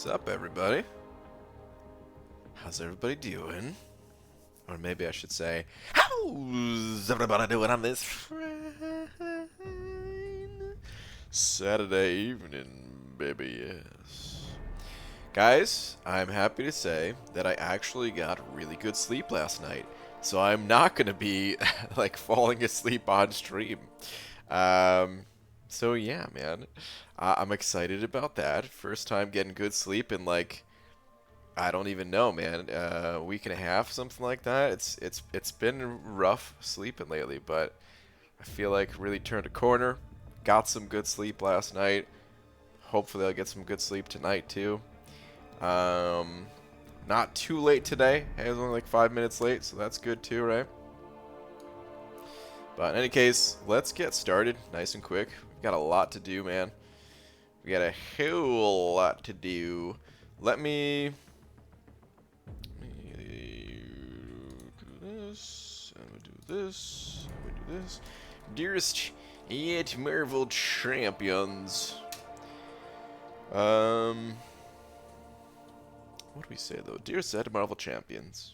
What's up, everybody? How's everybody doing? Or maybe I should say, how's everybody doing on this fine Saturday evening, baby? Yes. Guys, I'm happy to say that I actually got really good sleep last night. So I'm not going to be, like, falling asleep on stream. So yeah, man. I'm excited about that. First time getting good sleep in, like, I don't even know, man. A week and a half, something like that. It's been rough sleeping lately, but I feel like really turned a corner. Got some good sleep last night. Hopefully I'll get some good sleep tonight too. Um, Not too late today. Hey, I was only like 5 minutes late, so that's good too, right? But in any case, let's get started nice and quick. We've got a lot to do, man. We got a whole lot to do. Let me do this, and we do this, and we do this. Dearest yet Marvel champions. What do we say though? Dearest yet Marvel champions.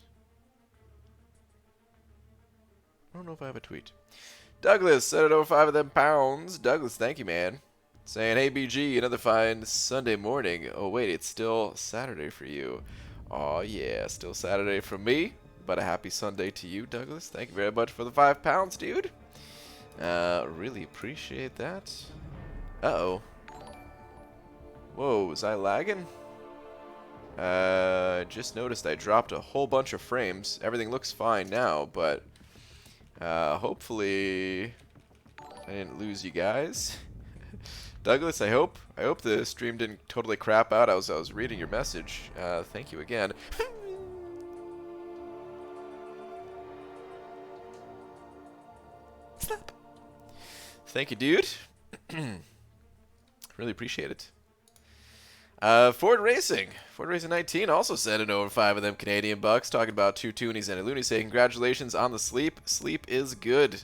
I don't know if I have a tweet. Douglas said it over 5 of them pounds. Douglas, thank you, man. Saying, hey BG, another fine Sunday morning. Oh wait, it's still Saturday for you. Oh yeah, still Saturday for me. But a happy Sunday to you, Douglas. Thank you very much for the 5 pounds, dude. Really appreciate that. Uh-oh. Whoa, was I lagging? Just noticed I dropped a whole bunch of frames. Everything looks fine now, but hopefully I didn't lose you guys. Douglas, I hope the stream didn't totally crap out. I was reading your message. Thank you again. Slap. Thank you, dude. Really appreciate it. Ford Racing 19 also sent in over 5 of them Canadian bucks, talking about 2 toonies and a loony. Say congratulations on the sleep. Sleep is good,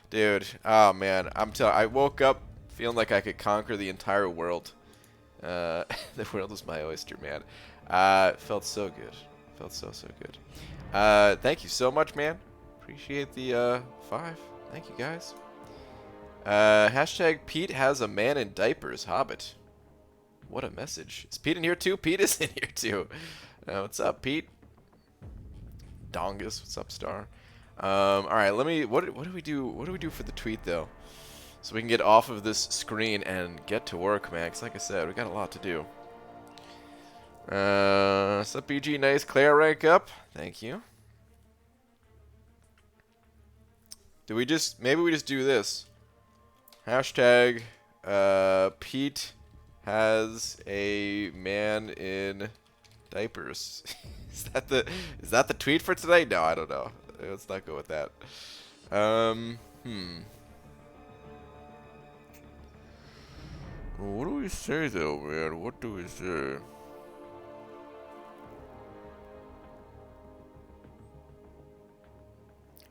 dude. Oh man, I woke up feeling like I could conquer the entire world. The world was my oyster, man. It felt so good. Felt so good. Thank you so much, man. Appreciate the 5. Thank you, guys. Hashtag Pete has a man in diapers. Hobbit. What a message. Is Pete in here too? Pete is in here too. What's up, Pete? Dongus, what's up, Star? Alright, let me what do we do for the tweet though? So we can get off of this screen and get to work, man. 'Cause like I said, we got a lot to do. What's up, BG? Nice. Claire rank up. Thank you. Maybe we just do this. Hashtag Pete has a man in diapers. Is that the tweet for today? No, I don't know. Let's not go with that. What do we say though, man? What do we say?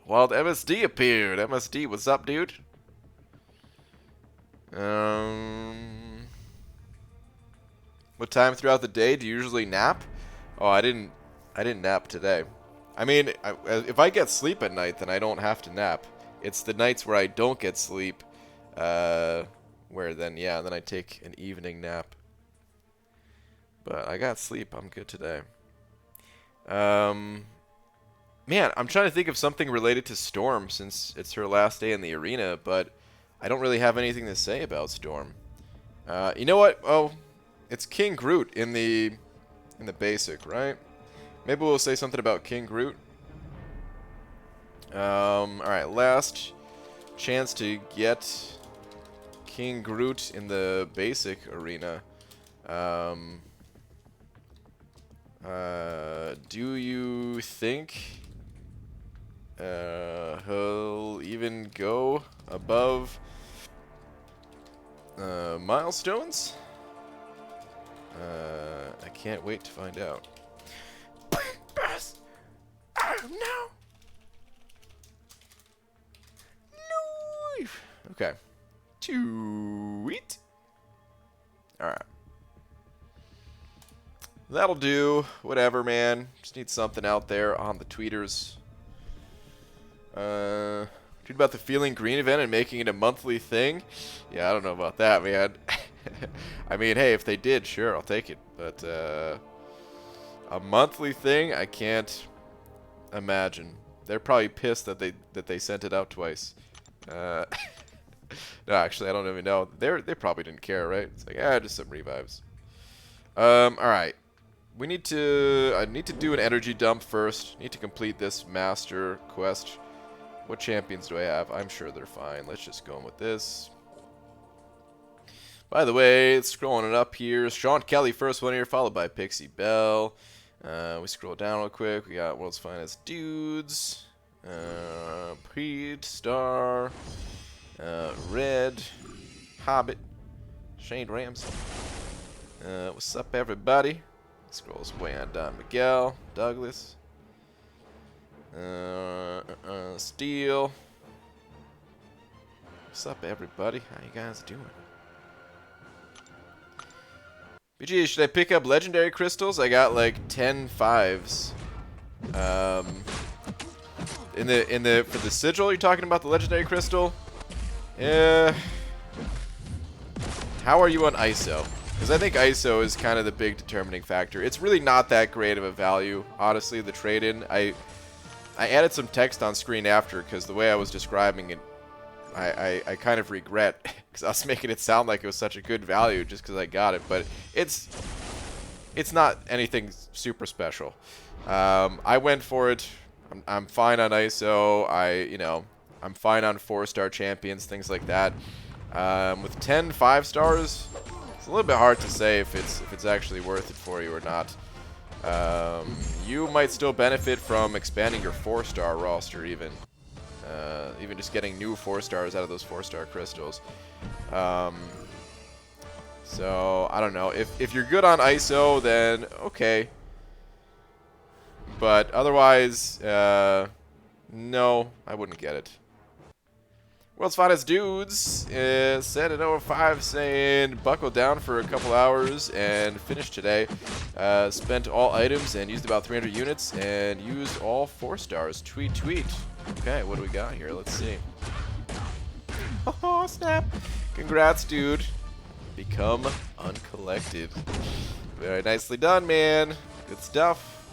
Wild MSD appeared. MSD, what's up, dude? What time throughout the day do you usually nap? Oh, I didn't nap today. I mean, if I get sleep at night, then I don't have to nap. It's the nights where I don't get sleep, where then I take an evening nap. But I got sleep. I'm good today. Man, I'm trying to think of something related to Storm since it's her last day in the arena, but I don't really have anything to say about Storm. You know what? Oh, it's KingGroot in the basic, right? Maybe we'll say something about KingGroot. Alright, last chance to get KingGroot in the basic arena. Do you think he'll even go above milestones? I can't wait to find out. No. Okay. Tweet. Alright. That'll do. Whatever, man. Just need something out there on the tweeters. Tweet about the Feeling Green event and making it a monthly thing. Yeah, I don't know about that, man. I mean, hey, if they did, sure, I'll take it. But a monthly thing, I can't imagine. They're probably pissed that they sent it out twice. No, actually, I don't even know. They probably didn't care, right? It's like, just some revives. All right. I need to do an energy dump first. Need to complete this master quest. What champions do I have? I'm sure they're fine. Let's just go in with this. By the way, scrolling it up here. Sean Kelly, first one here, followed by Pixie Bell. We scroll down real quick. We got World's Finest Dudes. Preed, Star. Red. Hobbit. Shane Ramsey. What's up, everybody? Scrolls way on down. Miguel. Douglas. Steel. What's up, everybody? How you guys doing? BG, should I pick up legendary crystals? I got like 10 5s. For the sigil, you're talking about the legendary crystal? How are you on ISO? Because I think ISO is kind of the big determining factor. It's really not that great of a value, honestly, the trade-in. I added some text on screen after because the way I was describing it, I kind of regret because I was making it sound like it was such a good value just because I got it, but it's not anything super special. I went for it. I'm fine on ISO. I'm fine on 4-star champions, things like that. With 10 5-stars, it's a little bit hard to say if it's actually worth it for you or not. You might still benefit from expanding your 4-star roster even just getting new 4-stars out of those 4-star crystals. So I don't know. If you're good on ISO, then okay. But otherwise, no, I wouldn't get it. World's Finest Dudes sent an 0-5 saying, buckle down for a couple hours and finished today. Spent all items and used about 300 units and used all 4-stars. Tweet, tweet. Okay, what do we got here? Let's see. Oh, snap. Congrats, dude. Become uncollected. Very nicely done, man. Good stuff.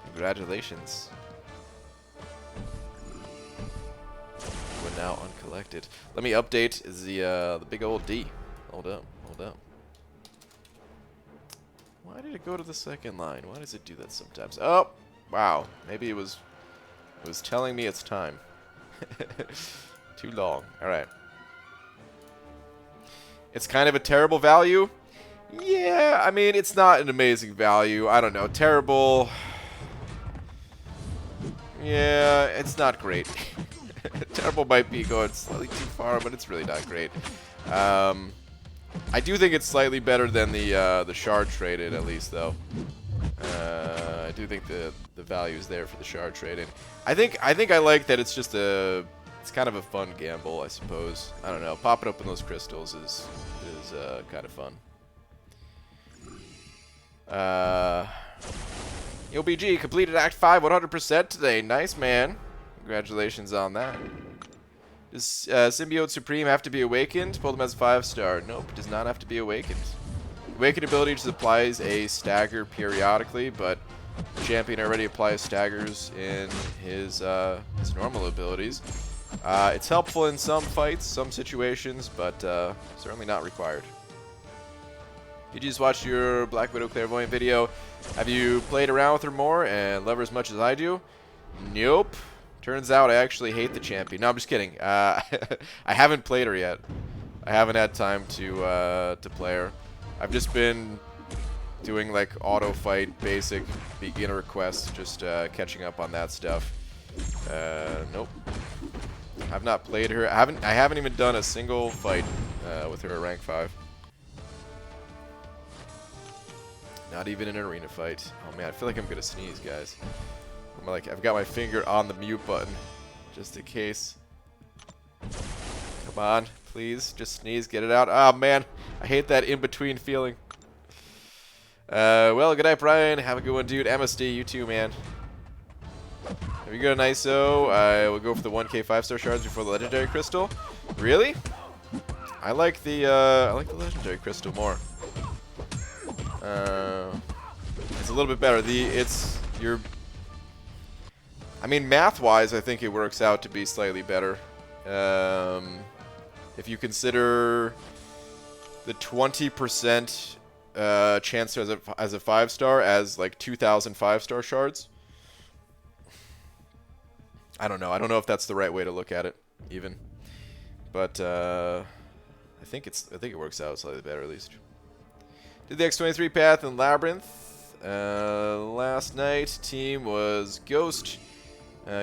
Congratulations. We're now uncollected. Let me update the big old D. Hold up, hold up. Why did it go to the second line? Why does it do that sometimes? Oh, wow. Maybe it was telling me it's time. Too long. All right. It's kind of a terrible value. Yeah, I mean, it's not an amazing value. I don't know. Terrible. Yeah, it's not great. Terrible might be going slightly too far, but it's really not great. I do think it's slightly better than the shard traded, at least, though. I do think the value is there for the shard trading. I think I like that it's just it's kind of a fun gamble, I suppose. I don't know. Popping open those crystals is kind of fun. YoBG completed Act 5 100% today. Nice, man. Congratulations on that. Does Symbiote Supreme have to be awakened? Pull them as 5-star. Nope, does not have to be awakened. Awakened ability supplies a stagger periodically, but the champion already applies staggers in his normal abilities. It's helpful in some fights, some situations, but certainly not required. You just watched your Black Widow Clairvoyant video. Have you played around with her more and love her as much as I do? Nope. Turns out I actually hate the champion. No, I'm just kidding. I haven't played her yet. I haven't had time to play her. I've just been doing like auto fight, basic beginner quests, just catching up on that stuff. Nope. I've not played her. I haven't even done a single fight with her at rank 5. Not even an arena fight. Oh man, I feel like I'm gonna sneeze, guys. I've got my finger on the mute button, just in case. Come on, please, just sneeze, get it out. Oh man, I hate that in-between feeling. Well, good night, Brian. Have a good one, dude. MSD, you too, man. If you go to ISO, I will go for the 1K 5-star shards before the legendary crystal. Really? I like the legendary crystal more. It's a little bit better. I mean, math-wise, I think it works out to be slightly better. If you consider the 20% chance as a 5-star as like 2,000 5-star shards. I don't know. I don't know if that's the right way to look at it, even. But I think it works out slightly better at least. Did the X23 path in Labyrinth last night. Team was Ghost,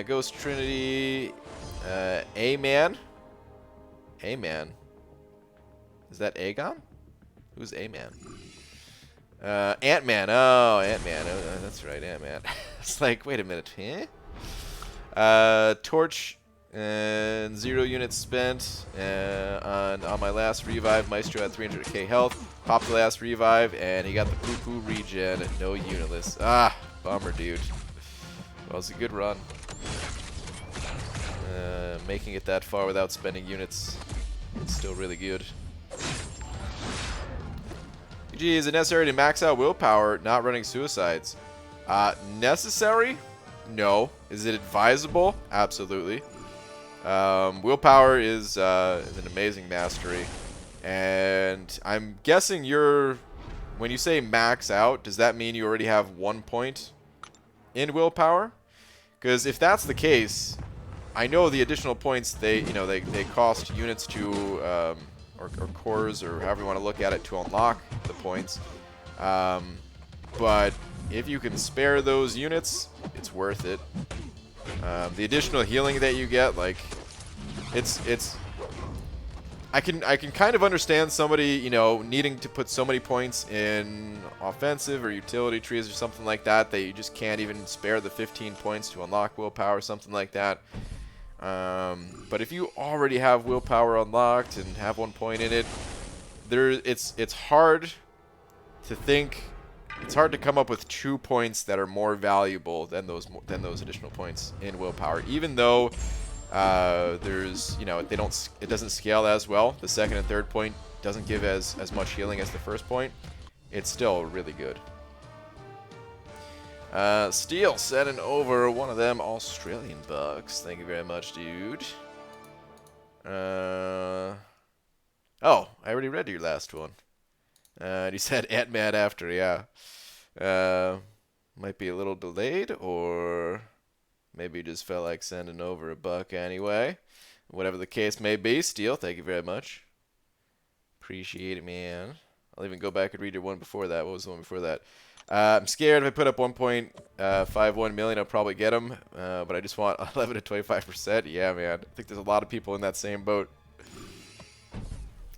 Ghost Trinity, A-Man. A-Man. Is that Aegon? Who's A-Man? Ant-Man. Oh, Ant-Man. Oh, that's right, Ant-Man. It's like, wait a minute. Huh? Torch and 0 units spent on my last revive. Maestro had 300k health. Popped the last revive, and he got the poo-poo regen. No unitless. Ah, bummer, dude. Well, it's a good run. Making it that far without spending units is still really good. GG, is it necessary to max out willpower not running suicides? Necessary? No. Is it advisable? Absolutely. Willpower is an amazing mastery. And I'm guessing when you say max out, does that mean you already have 1 point in willpower? Because if that's the case, I know the additional points they cost units to or cores, or however you want to look at it, to unlock the points. But if you can spare those units, it's worth it. The additional healing that you get, like, I can kind of understand somebody, needing to put so many points in offensive or utility trees or something like that you just can't even spare the 15 points to unlock willpower or something like that. But if you already have willpower unlocked and have 1 point in it, it's hard to think. It's hard to come up with 2 points that are more valuable than those additional points in willpower. Even though it doesn't scale as well. The second and third point doesn't give as much healing as the first point. It's still really good. Steel sending over one of them Australian bucks. Thank you very much, dude. Oh, I already read your last one. And you said Ant-Man after, yeah. Might be a little delayed, or maybe you just felt like sending over a buck anyway. Whatever the case may be, Steel, thank you very much. Appreciate it, man. I'll even go back and read your one before that. What was the one before that? I'm scared if I put up 1.51 million, I'll probably get them. But I just want 11 to 25%. Yeah, man. I think there's a lot of people in that same boat.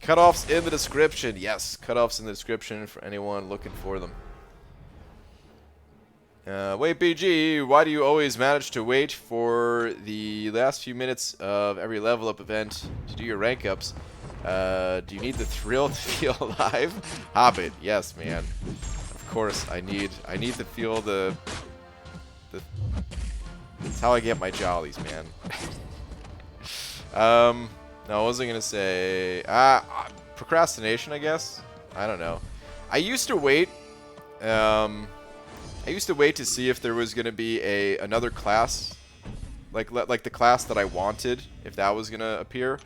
Cutoffs in the description. Yes, cutoffs in the description for anyone looking for them. Wait, BG, why do you always manage to wait for the last few minutes of every level up event to do your rank ups? Do you need the thrill to feel alive? Hobbit, yes, man. Of course, I need to feel the. That's how I get my jollies, man. No, I wasn't gonna say procrastination, I guess. I don't know. I used to wait. I used to wait to see if there was gonna be another class, like the class that I wanted, if that was gonna appear.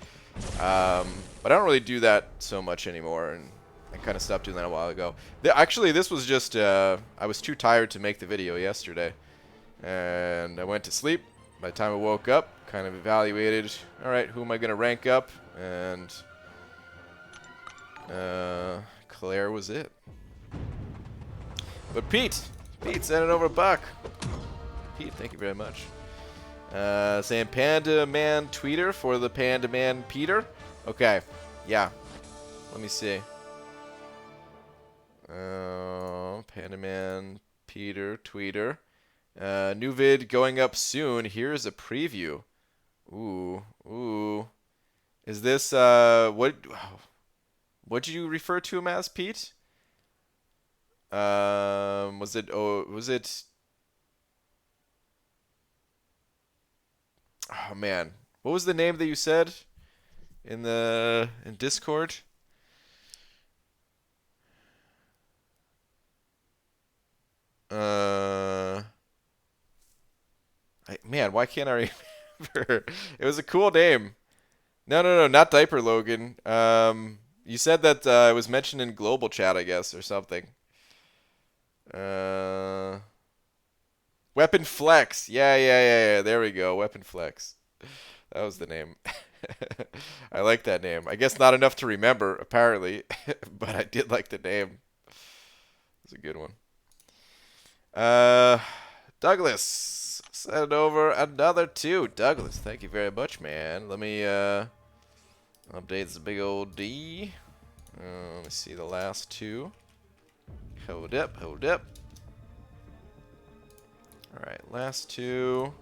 But I don't really do that so much anymore, and I kind of stopped doing that a while ago. Actually, this was just I was too tired to make the video yesterday, and I went to sleep. By the time I woke up, kind of evaluated, all right, who am I gonna rank up, and Claire was it. But Pete sent it over a buck. Pete, thank you very much. Saying Panda Man Tweeter for the Panda Man Peter. Okay, yeah. Let me see. Panda Man Peter Tweeter. New vid going up soon. Here's a preview. Ooh. Is this what did you refer to him as, Pete? Was it? Oh, was it? Oh man, what was the name that you said in Discord? Uh, man, why can't I remember? It was a cool name. No, no, no, not Diaper Logan. You said that it was mentioned in global chat, I guess, or something. Uh, Weapon Flex. Yeah, yeah, yeah, yeah. There we go. Weapon Flex. That was the name. I like that name. I guess not enough to remember, apparently, but I did like the name. It's a good one. Uh, Douglas, send over another two. Douglas, thank you very much, man. Let me update this big old D. Let me see the last two. Hold up, hold up. All right, last two.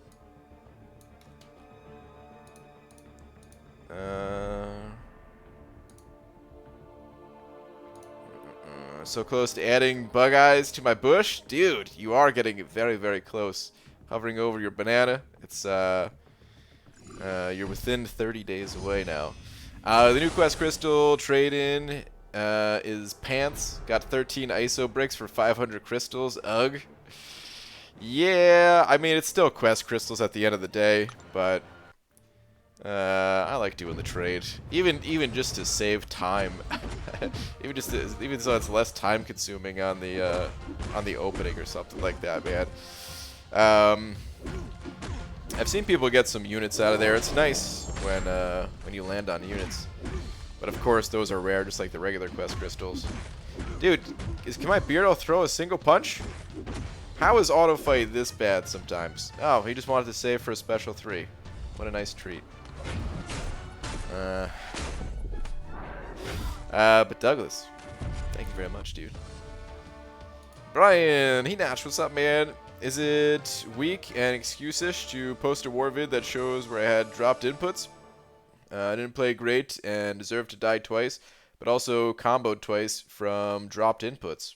So close to adding bug eyes to my bush. Dude, you are getting very, very close. Hovering over your banana. It's, you're within 30 days away now. The new Quest Crystal trade-in is Pants. Got 13 ISO bricks for 500 crystals. Ugh. Yeah, I mean, it's still Quest Crystals at the end of the day, but I like doing the trade, even just to save time, even so it's less time consuming on the opening or something like that, man. I've seen people get some units out of there. It's nice when you land on units, but of course those are rare, just like the regular Quest Crystals. Dude, can my Beardo throw a single punch? How is auto fight this bad sometimes? Oh, he just wanted to save for a special 3. What a nice treat. But Douglas, thank you very much, dude. Brian, Nash, what's up, man? Is it weak and excuse-ish to post a war vid that shows where I had dropped inputs? I didn't play great and deserved to die twice, but also comboed twice from dropped inputs.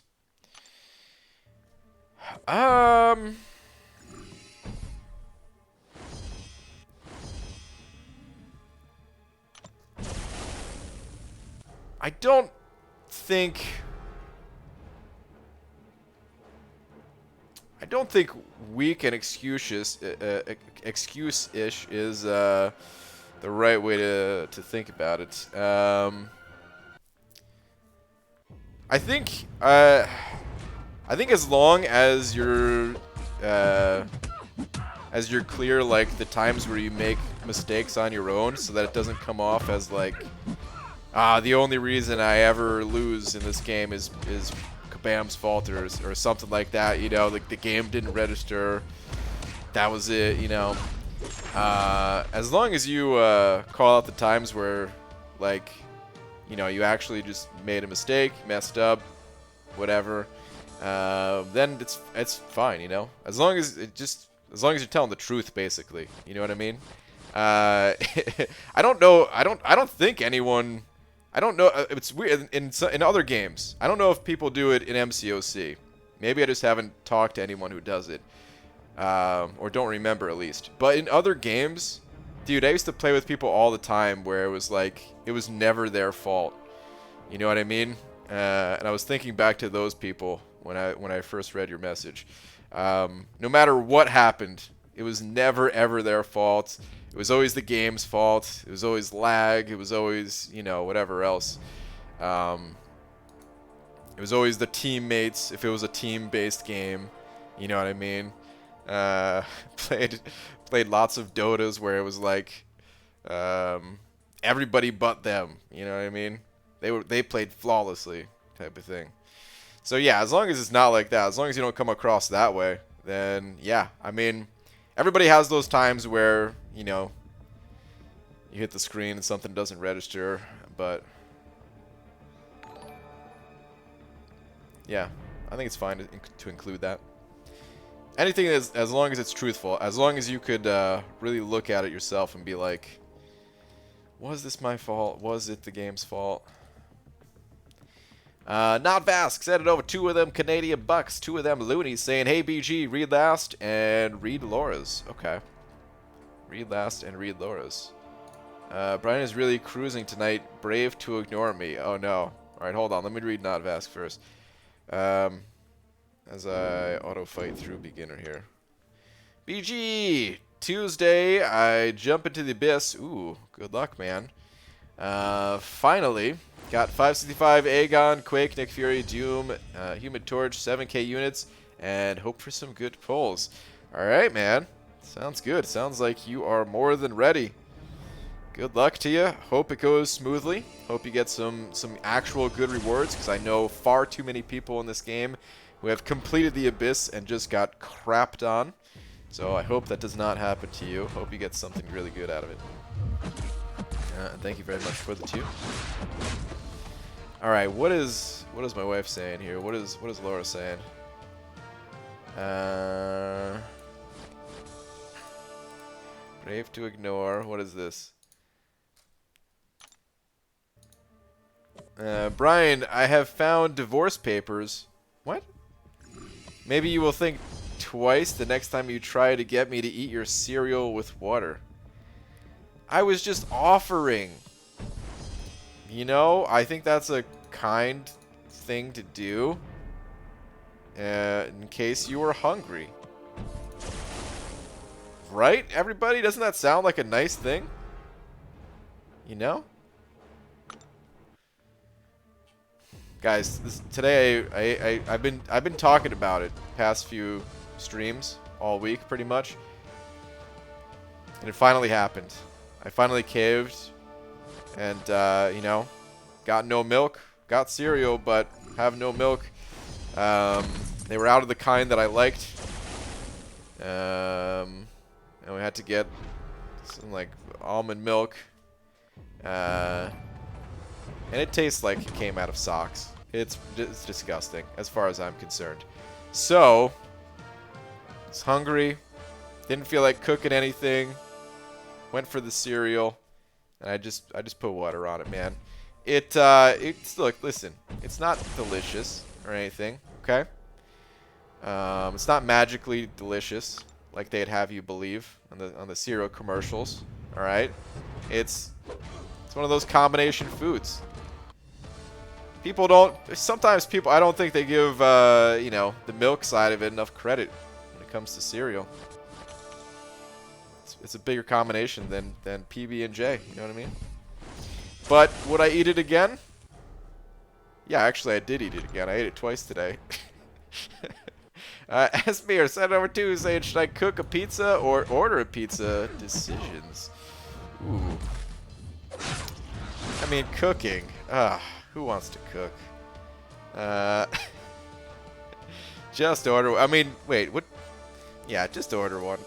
I don't think weak and excuse-ish is the right way to think about it. I think as long as you're clear, like, the times where you make mistakes on your own, so that it doesn't come off as like, the only reason I ever lose in this game is Kabam's fault or something like that, you know, like the game didn't register, that was it, you know. As long as you call out the times where, like, you know, you actually just made a mistake, messed up, whatever, then it's fine, you know. As long as you're telling the truth, basically, you know what I mean. I don't know. I don't think anyone. I don't know. It's weird in other games. I don't know if people do it in MCOC. Maybe I just haven't talked to anyone who does it, or don't remember at least. But in other games, dude, I used to play with people all the time where it was like it was never their fault. You know what I mean? And I was thinking back to those people when I first read your message. No matter what happened, it was never ever their fault. It was always the game's fault. It was always lag. It was always, you know, whatever else. It was always the teammates if it was a team-based game. You know what I mean? Played lots of Dotas where it was like everybody but them. You know what I mean? They played flawlessly, type of thing. So yeah, as long as it's not like that, as long as you don't come across that way, then yeah, I mean, everybody has those times where, you know, you hit the screen and something doesn't register, but yeah, I think it's fine to include that. Anything as long as it's truthful, as long as you could really look at it yourself and be like, was this my fault? Was it the game's fault? Not Vask sent it over 2 of them Canadian bucks, 2 of them loonies saying, hey BG, read last and read Laura's. Okay. Read last and read Laura's. Brian is really cruising tonight. Brave to ignore me. Oh no. Alright, hold on. Let me read Not Vask first. As I auto-fight through beginner here. BG! Tuesday, I jump into the abyss. Ooh, good luck, man. Finally, got 565 Aegon, Quake, Nick Fury, Doom, Human Torch, 7k units, and hope for some good pulls. Alright, man. Sounds good. Sounds like you are more than ready. Good luck to you. Hope it goes smoothly. Hope you get some actual good rewards, because I know far too many people in this game who have completed the abyss and just got crapped on. So I hope that does not happen to you. Hope you get something really good out of it. Thank you very much for the 2. All right, what is my wife saying here? What is Laura saying? Brave to ignore. What is this? Brian, I have found divorce papers. What? Maybe you will think twice the next time you try to get me to eat your cereal with water. I was just offering. You know, I think that's a kind thing to do. In case you were hungry. Right, everybody? Doesn't that sound like a nice thing? You know? Guys, today I've been talking about it past few streams all week pretty much. And it finally happened. I finally caved and you know, got no milk, got cereal but have no milk. They were out of the kind that I liked. And we had to get some like almond milk. And it tastes like it came out of socks. It's disgusting, as far as I'm concerned. So, I was hungry, didn't feel like cooking anything, went for the cereal, and I just put water on it, man. Look, listen, it's not delicious or anything, okay? It's not magically delicious like they'd have you believe on the cereal commercials, all right? It's one of those combination foods. People don't. Sometimes people. I don't think they give you know, the milk side of it enough credit when it comes to cereal. It's a bigger combination than PB and J. You know what I mean? But would I eat it again? Yeah, actually, I did eat it again. I ate it twice today. Esmir sent over 2 saying, should I cook a pizza or order a pizza? Decisions. Ooh. I mean, cooking. Who wants to cook? Just order. I mean, wait, what? Yeah, just order one.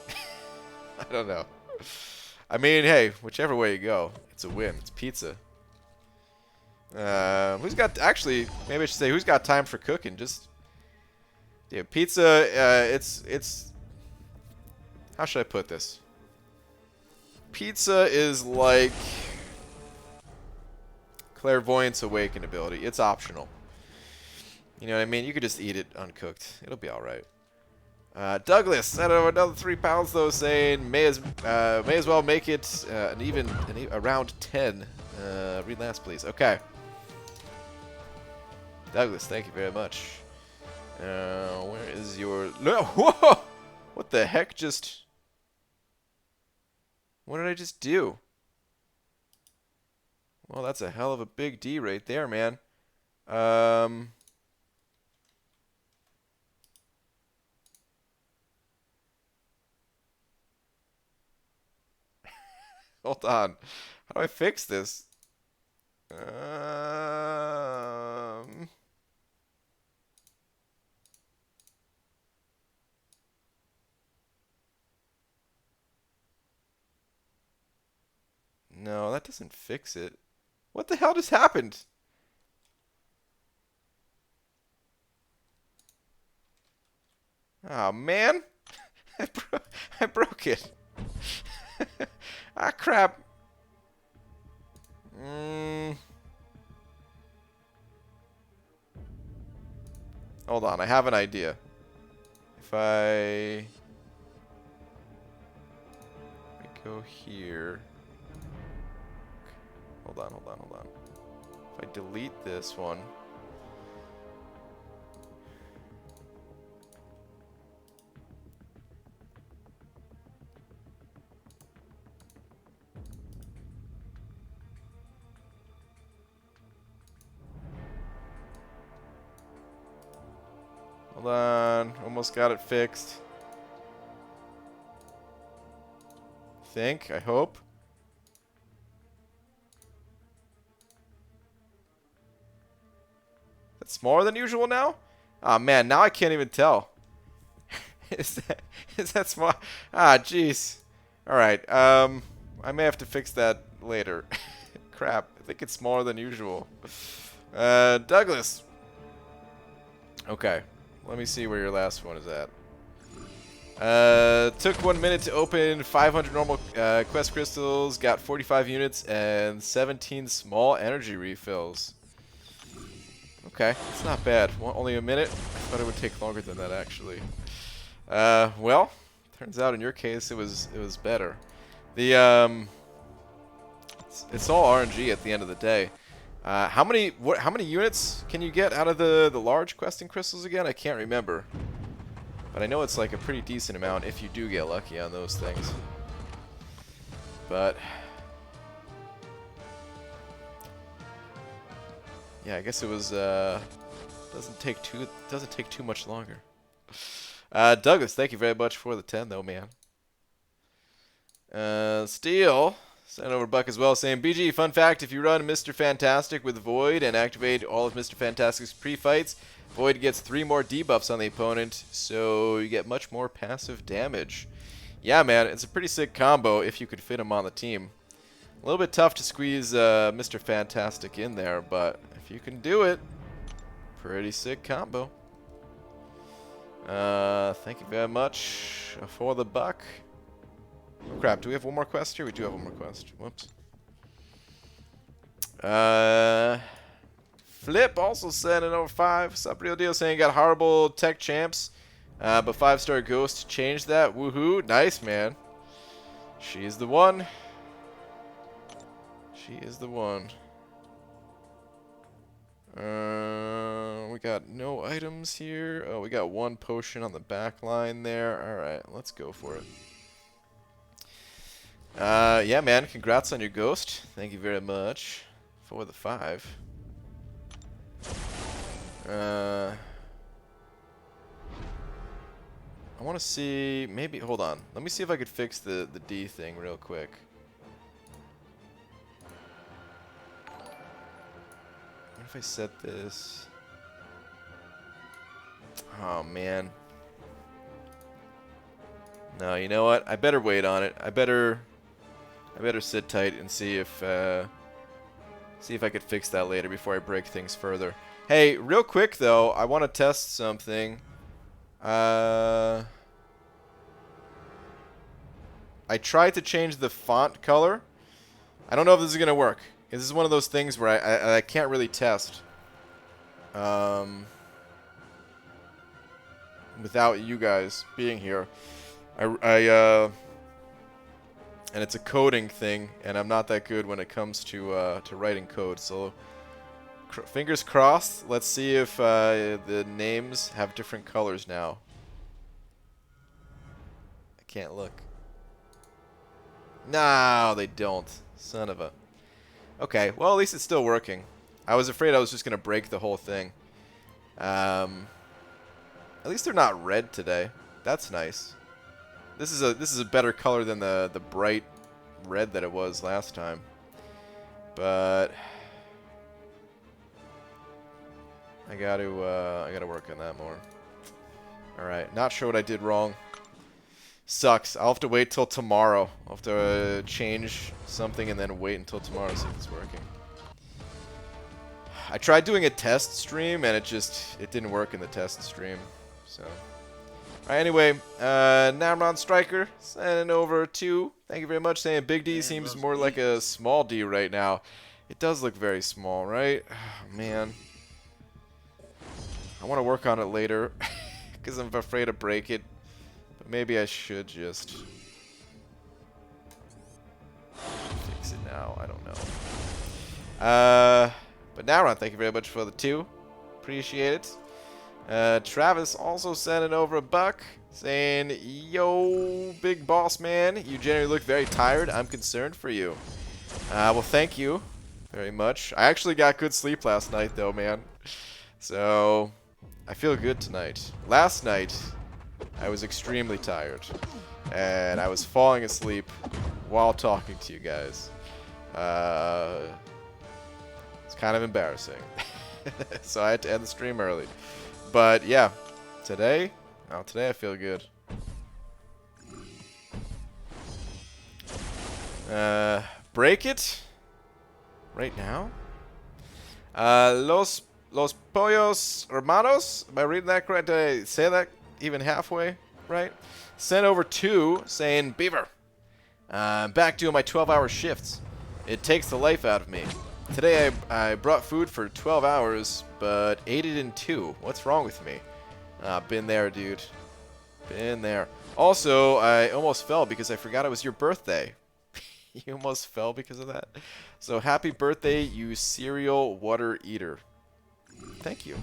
I don't know. I mean, hey, whichever way you go, it's a win. It's pizza. Who's got? Actually, maybe I should say, who's got time for cooking? Just, yeah, pizza. It's. How should I put this? Pizza is like clairvoyance awaken ability. It's optional. You know what I mean? You could just eat it uncooked. It'll be all right. Douglas sent over another 3 pounds though, saying may as well make it around 10. Read last, please. Okay. Douglas, thank you very much. Where is your? No, whoa! What the heck? What did I just do? Well, that's a hell of a big D right there, man. Hold on. How do I fix this? No, that doesn't fix it. What the hell just happened? Oh, man. I broke it. Ah, crap. Hold on, I have an idea. If I go here. Hold on. If I delete this one. Hold on, almost got it fixed. I hope. That's smaller than usual now? Ah, man, now I can't even tell. is that small? Ah, jeez. All right. I may have to fix that later. Crap. I think it's smaller than usual. Douglas. Okay. Let me see where your last one is at. Took 1 minute to open 500 normal quest crystals, got 45 units, and 17 small energy refills. Okay, it's not bad. Only a minute? I thought it would take longer than that, actually. Well, turns out in your case it was better. The it's all RNG at the end of the day. How many units can you get out of the large questing crystals again? I can't remember. But I know it's like a pretty decent amount if you do get lucky on those things. But yeah, I guess it was doesn't take too much longer. Douglas, thank you very much for the 10 though, man. Steel sent over Buck as well, saying, BG, fun fact, if you run Mr. Fantastic with Void and activate all of Mr. Fantastic's pre-fights, Void gets 3 more debuffs on the opponent, so you get much more passive damage. Yeah, man, it's a pretty sick combo if you could fit him on the team. A little bit tough to squeeze Mr. Fantastic in there, but if you can do it, pretty sick combo. Thank you very much for the buck. Oh, crap, do we have one more quest here? We do have one more quest. Whoops. Flip also sent an over 5. Sup, real deal, saying got horrible tech champs, but 5-star ghost changed that. Woohoo! Nice, man. She's the one. She is the one. We got no items here. Oh, we got 1 potion on the back line there. All right, let's go for it. Yeah, man. Congrats on your ghost. Thank you very much for the 5. I want to see, maybe, hold on. Let me see if I could fix the D thing real quick. What if I set this? Oh, man. No, you know what? I better wait on it. I better sit tight and see if I could fix that later before I break things further. Hey, real quick though, I want to test something. I tried to change the font color. I don't know if this is gonna work. This is one of those things where I can't really test without you guys being here. And it's a coding thing, and I'm not that good when it comes to writing code. So fingers crossed. Let's see if the names have different colors now. I can't look. No, they don't. Son of a. Okay, well at least it's still working. I was afraid I was just gonna break the whole thing. At least they're not red today. That's nice. This is a better color than the bright red that it was last time. But I gotta work on that more. All right, not sure what I did wrong. Sucks. I'll have to wait till tomorrow. I'll have to change something and then wait until tomorrow to see if it's working. I tried doing a test stream and it didn't work in the test stream. So, all right, anyway, Namron Striker sending over 2. Thank you very much. Saying Big D seems more like a small D right now. It does look very small, right? Oh, man. I want to work on it later because I'm afraid to break it. But maybe I should just fix it now. I don't know. But now, Ron, thank you very much for the 2. Appreciate it. Travis also sending over a buck saying, yo, big boss man, you generally look very tired. I'm concerned for you. Well, thank you very much. I actually got good sleep last night, though, man. So, I feel good tonight. Last night, I was extremely tired. And I was falling asleep while talking to you guys. It's kind of embarrassing. So I had to end the stream early. But, yeah. Today I feel good. Break it? Right now? Los Pollos Hermanos? Am I reading that correct? Did I say that even halfway right? Sent over 2 saying, Beaver, I'm back doing my 12-hour shifts. It takes the life out of me. Today I brought food for 12 hours, but ate it in 2. What's wrong with me? Been there, dude. Been there. Also, I almost fell because I forgot it was your birthday. You almost fell because of that? So happy birthday, you cereal water eater. Thank you.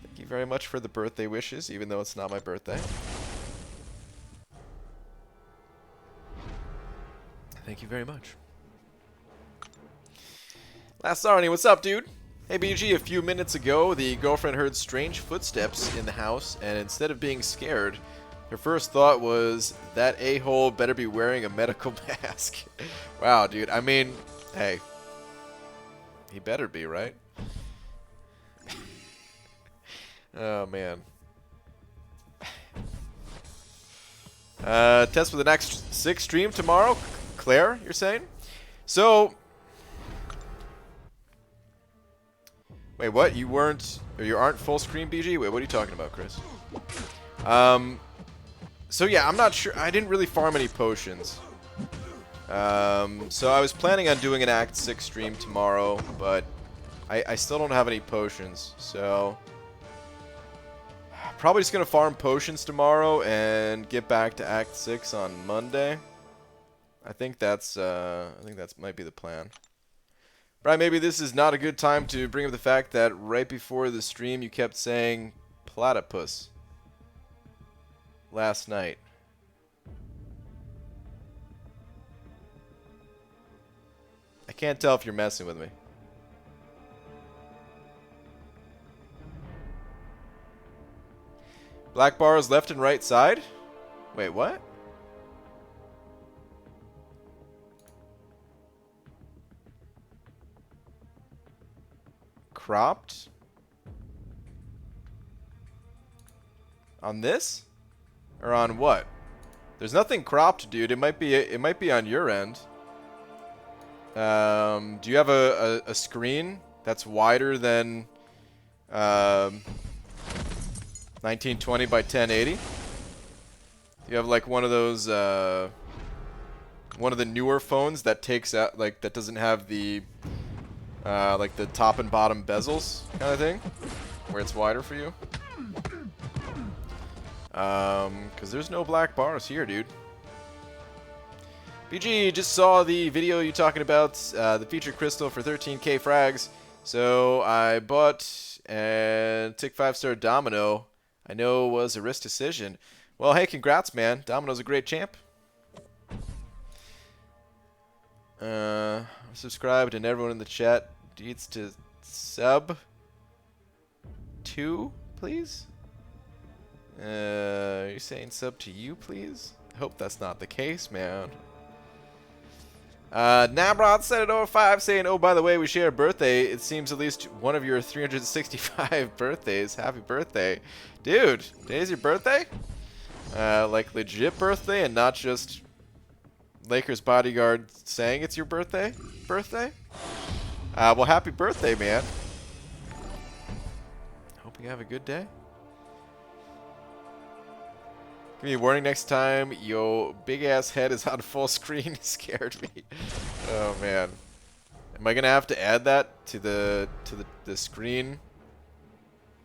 Thank you very much for the birthday wishes, even though it's not my birthday. Thank you very much. Last Arnie, what's up, dude? Hey, BG, a few minutes ago, the girlfriend heard strange footsteps in the house, and instead of being scared, her first thought was, that a-hole better be wearing a medical mask. Wow, dude. I mean, hey. He better be, right? Oh, man. Test for the next 6 stream tomorrow? Claire, you're saying? So... Wait, what? You weren't... Or you aren't full screen, BG? Wait, what are you talking about, Chris? So yeah, I'm not sure. I didn't really farm any potions. So I was planning on doing an Act 6 stream tomorrow, but I still don't have any potions. So probably just gonna farm potions tomorrow and get back to Act 6 on Monday. I think that's might be the plan. Brian, maybe this is not a good time to bring up the fact that right before the stream you kept saying platypus last night. I can't tell if you're messing with me. Black bars left and right side? Wait, what? Cropped? On this? Or on what? There's nothing cropped, dude. It might be on your end. Do you have a screen that's wider than 1920 by 1080? Do you have like one of those one of the newer phones that takes out that doesn't have the like the top and bottom bezels kind of thing, where it's wider for you? Because there's no black bars here, dude. BG, just saw the video you talking about the featured crystal for 13k frags. So I bought and took 5-star Domino. I know it was a risk decision. Well, hey, congrats, man. Domino's a great champ. Subscribed and everyone in the chat needs to sub 2, please. Are you saying sub to you, please? I hope that's not the case, man. Nabrod said it over 5 saying, oh, by the way, we share a birthday. It seems at least one of your 365 birthdays. Happy birthday. Dude, today's your birthday? Like legit birthday and not just Lakers bodyguard saying it's your birthday? Well, happy birthday, man. Hope you have a good day. Give me a warning next time. Yo, big ass head is on full screen. Scared me. Oh man. Am I gonna have to add that to the screen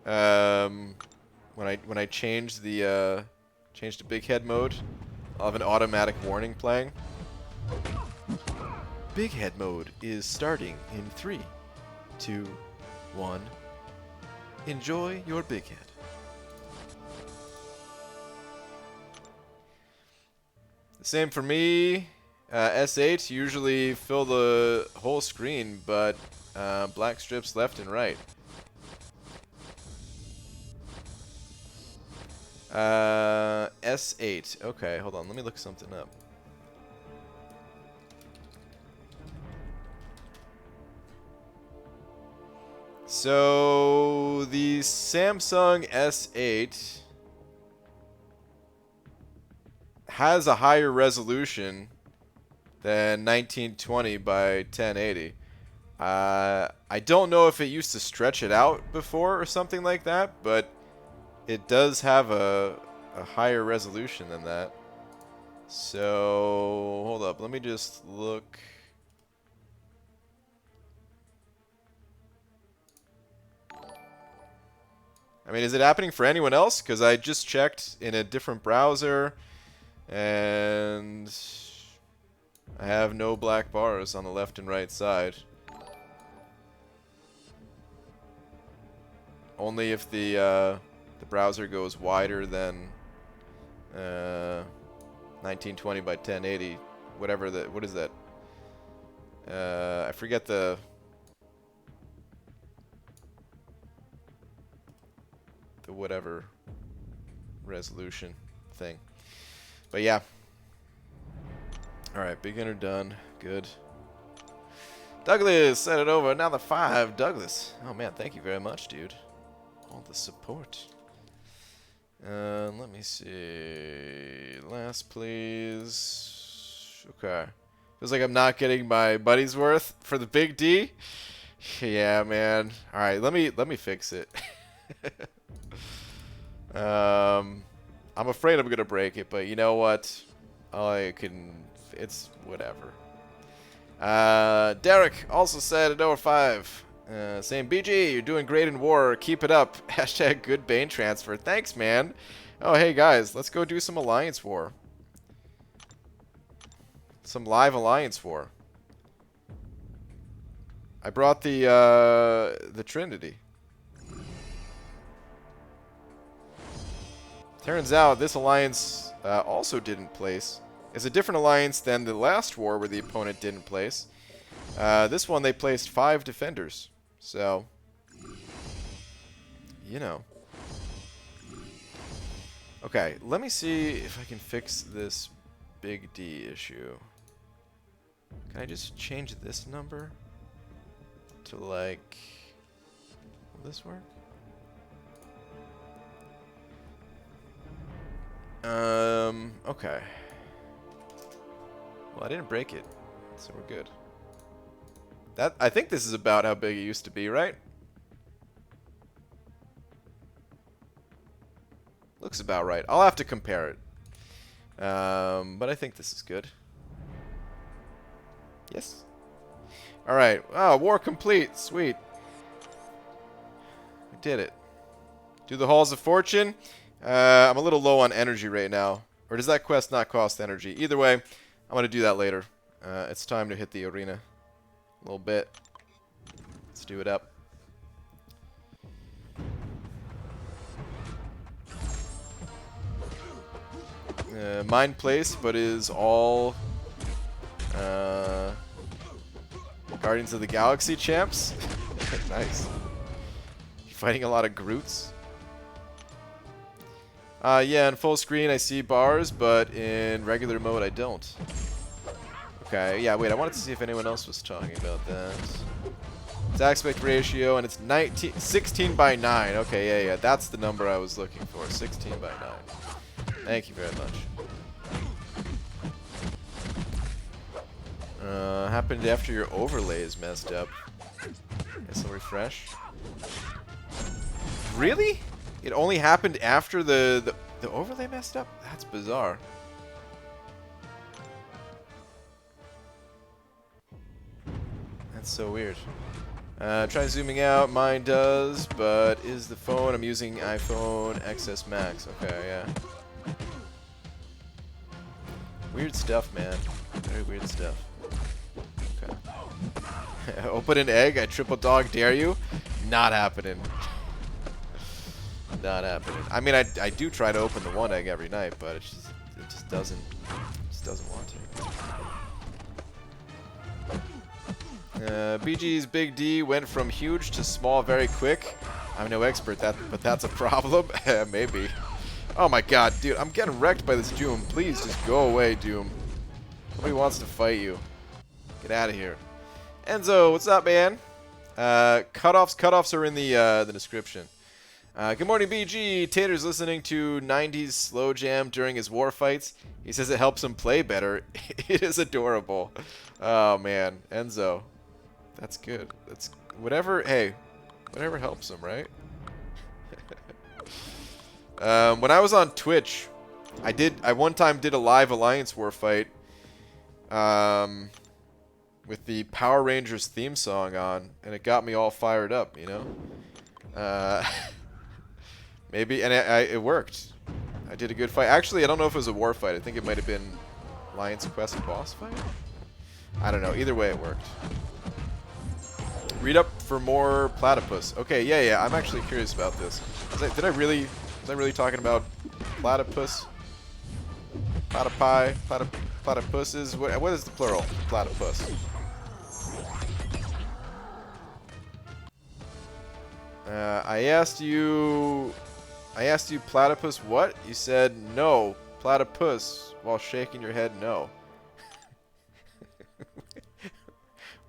When I change the change to big head mode, I'll have an automatic warning playing. Big head mode is starting in 3, 2, 1. Enjoy your big head. Same for me. S8 usually fill the whole screen, but black strips left and right. S8. Okay, hold on. Let me look something up. So the Samsung S8 has a higher resolution than 1920 by 1080. I don't know if it used to stretch it out before or something like that, but it does have a higher resolution than that. So, hold up. Let me just look. I mean, is it happening for anyone else? Because I just checked in a different browser, and I have no black bars on the left and right side. Only if the browser goes wider than 1920 by 1080, whatever the, what is that? I forget the whatever resolution thing. But yeah. Alright, beginner done. Good. Douglas, set it over. Another 5. Douglas. Oh man, thank you very much, dude. All the support. Let me see. Last, please. Okay. Feels like I'm not getting my buddy's worth for the big D. Yeah, man. All right, let me fix it. I'm afraid I'm gonna break it, but you know what? I can. It's whatever. Derek also said at over 5. Saying, BG, you're doing great in war. Keep it up. Hashtag good Bane transfer. Thanks, man. Oh, hey, guys. Let's go do some Alliance War. Some live Alliance War. I brought the Trinity. Turns out this alliance also didn't place. It's a different alliance than the last war where the opponent didn't place. This one, they placed 5 defenders. So, you know. Okay, let me see if I can fix this big D issue. Can I just change this number to, like, will this work? Okay. Well, I didn't break it, so we're good. I think this is about how big it used to be, right? Looks about right. I'll have to compare it. But I think this is good. Yes. Alright. Oh, war complete. Sweet. We did it. Do the Halls of Fortune. I'm a little low on energy right now. Or does that quest not cost energy? Either way, I'm going to do that later. It's time to hit the arena. A little bit. Let's do it up. Mind place, but is all Guardians of the Galaxy champs. Nice. You fighting a lot of Groots? Yeah, in full screen I see bars, but in regular mode I don't. Okay, yeah, wait, I wanted to see if anyone else was talking about that. It's aspect ratio, and it's 16 by 9. Okay, yeah, that's the number I was looking for. 16 by 9. Thank you very much. Happened after your overlay is messed up. Guess I'll refresh. Really? It only happened after the overlay messed up? That's bizarre. That's so weird. Try zooming out. Mine does, but is the phone? I'm using iPhone XS Max. Okay, yeah. Weird stuff, man. Very weird stuff. Okay. Open an egg. I triple dog dare you. Not happening. Not happening. I mean, I do try to open the one egg every night, but it just doesn't want to. BG's Big D went from huge to small very quick. I'm no expert, but that's a problem. Maybe. Oh my god, dude, I'm getting wrecked by this Doom. Please just go away, Doom. Nobody wants to fight you. Get out of here. Enzo, what's up, man? Cutoffs are in the description. Good morning, BG. Tater's listening to 90s slow jam during his war fights. He says it helps him play better. It is adorable. Oh man, Enzo, that's good. That's whatever. Hey, whatever helps him, right? When I was on Twitch, I one time did a live Alliance War fight with the Power Rangers theme song on, and it got me all fired up, you know? Maybe, and it worked. I did a good fight. Actually, I don't know if it was a war fight. I think it might have been Alliance Quest boss fight? I don't know. Either way, it worked. Read up for more platypus. Okay, yeah. I'm actually curious about this. Was I really talking about platypus? Platypi? Platypuses? What is the plural? Platypus. I asked you platypus what? You said no, platypus, while shaking your head no.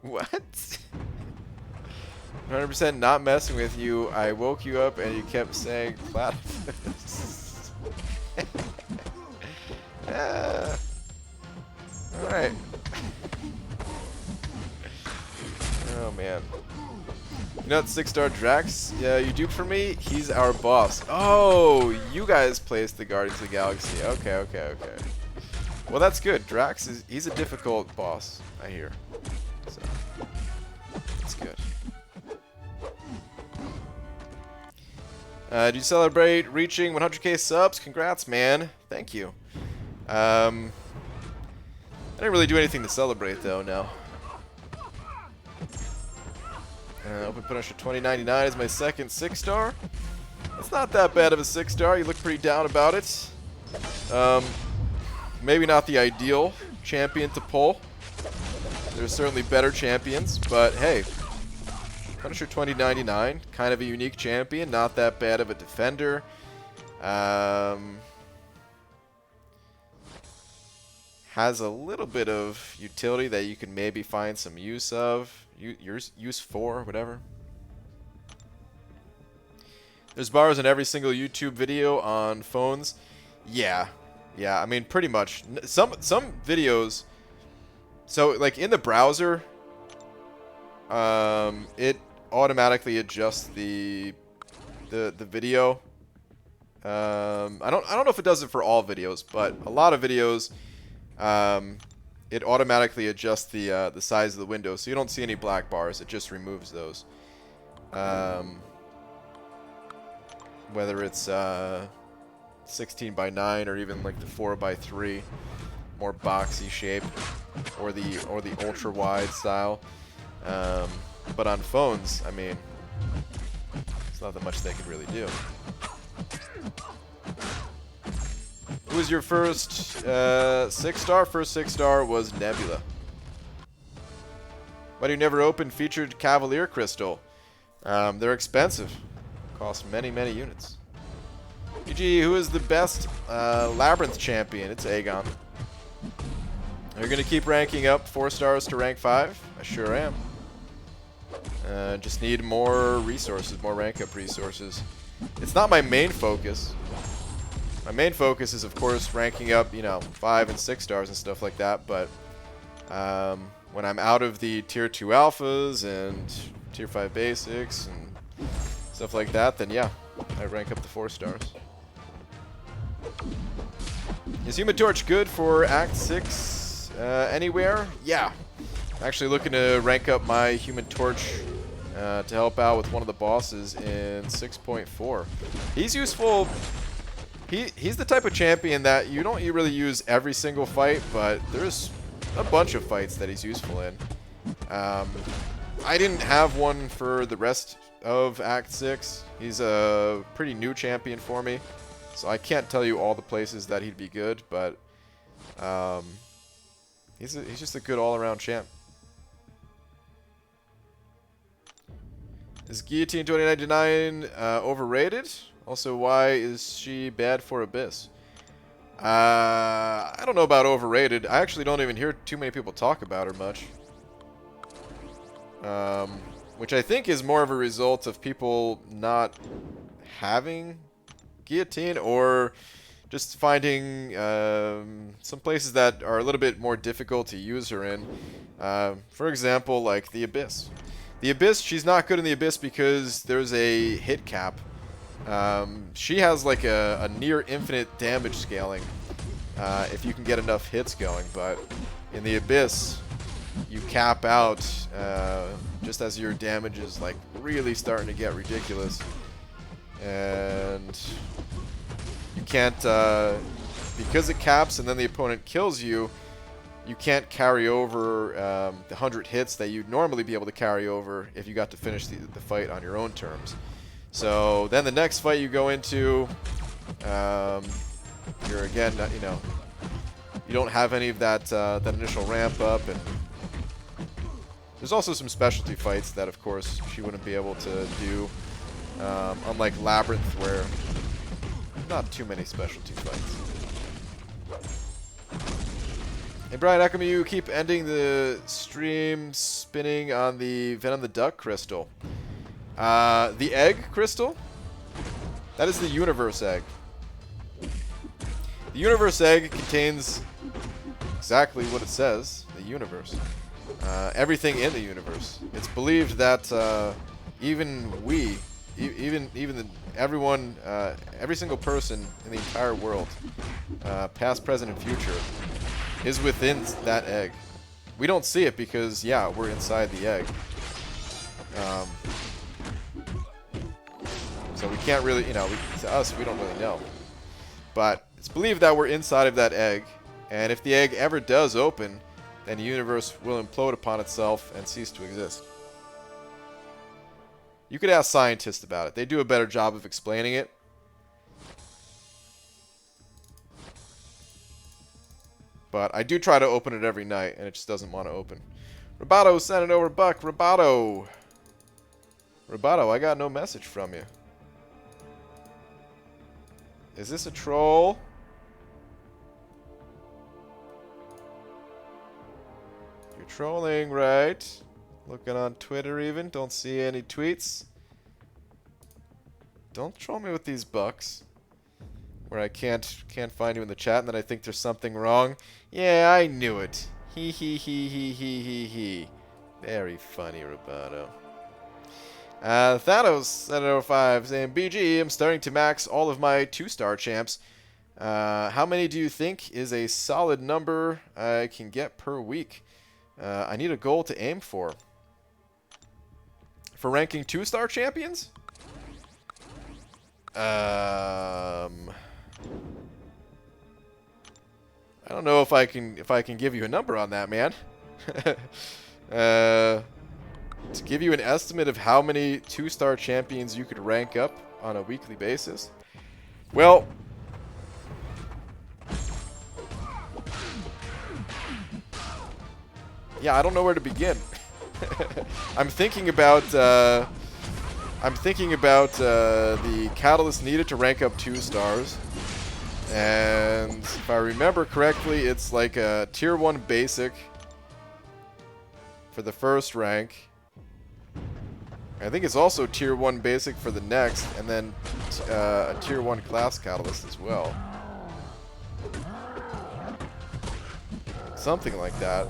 What? 100% not messing with you. I woke you up and you kept saying platypus. Alright. Oh man. You know that 6-star Drax? Yeah, you duped for me? He's our boss. Oh, you guys placed the Guardians of the Galaxy. Okay. Well, that's good. Drax he's a difficult boss, I hear. So that's good. Do you celebrate reaching 100k subs? Congrats, man. Thank you. I didn't really do anything to celebrate though, no. Open Punisher 2099 is my second 6-star. That's not that bad of a 6-star. You look pretty down about it. Maybe not the ideal champion to pull. There's certainly better champions, but hey. Punisher 2099, kind of a unique champion. Not that bad of a defender. Has a little bit of utility that you can maybe find some use of. Use for, whatever. There's bars in every single YouTube video on phones. Yeah, I mean, pretty much. Some videos. So, like in the browser, it automatically adjusts the video. I don't know if it does it for all videos, but a lot of videos. It automatically adjusts the size of the window, so you don't see any black bars. It just removes those. Whether it's 16 by 9 or even like the 4 by 3, more boxy shape, or the ultra wide style. But on phones, I mean, there's not that much they could really do. Who was your first 6-star? First 6-star was Nebula. Why do you never open featured Cavalier Crystal? They're expensive. Cost many units. EG, who is the best Labyrinth champion? It's Aegon. Are you going to keep ranking up 4 stars to rank 5? I sure am. Just need more resources, more rank up resources. It's not my main focus. My main focus is, of course, ranking up, 5 and 6 stars and stuff like that, but when I'm out of the Tier 2 alphas and Tier 5 basics and stuff like that, then yeah, I rank up the 4 stars. Is Human Torch good for Act 6 anywhere? Yeah. I'm actually looking to rank up my Human Torch to help out with one of the bosses in 6.4. He's useful. He's the type of champion that you don't really use every single fight, but there's a bunch of fights that he's useful in. I didn't have one for the rest of Act 6. He's a pretty new champion for me, so I can't tell you all the places that he'd be good, but he's just a good all-around champ. Is Guillotine 2099 overrated? Also, why is she bad for Abyss? I don't know about overrated. I actually don't even hear too many people talk about her much. Which I think is more of a result of people not having Guillotine, or just finding some places that are a little bit more difficult to use her in. For example, like the Abyss. The Abyss, she's not good in the Abyss because there's a hit cap. She has like a near infinite damage scaling if you can get enough hits going, but in the Abyss, you cap out just as your damage is like really starting to get ridiculous, and you can't because it caps and then the opponent kills you. You can't carry over the 100 hits that you'd normally be able to carry over if you got to finish the fight on your own terms. So then the next fight you go into, you're again, you don't have any of that that initial ramp up, and there's also some specialty fights that, of course, she wouldn't be able to do, unlike Labyrinth, where not too many specialty fights. Hey Brian, how come you keep ending the stream spinning on the Venom the Duck crystal? The egg crystal? That is the universe egg. The universe egg contains exactly what it says, the universe. Everything in the universe. It's believed that everyone, every single person in the entire world, past, present, and future, is within that egg. We don't see it because, yeah, we're inside the egg. So we can't really, to us, we don't really know. But it's believed that we're inside of that egg, and if the egg ever does open, then the universe will implode upon itself and cease to exist. You could ask scientists about it. They do a better job of explaining it. But I do try to open it every night, and it just doesn't want to open. Roboto sent it over buck. Roboto, I got no message from you. Is this a troll? You're trolling, right? Looking on Twitter even. Don't see any tweets. Don't troll me with these bucks. Where I can't find you in the chat, and then I think there's something wrong. Yeah, I knew it. He. Very funny, Roboto. Thanos 705 saying, BG, I'm starting to max all of my 2-star champs. How many do you think is a solid number I can get per week? I need a goal to aim for. For ranking 2-star champions? I don't know if I can give you a number on that, man. To give you an estimate of how many 2-star champions you could rank up on a weekly basis. Well, yeah, I don't know where to begin. I'm thinking about the catalyst needed to rank up 2 stars. And if I remember correctly, it's like a tier 1 basic for the first rank. I think it's also tier 1 basic for the next, and then a tier 1 class catalyst as well. Something like that.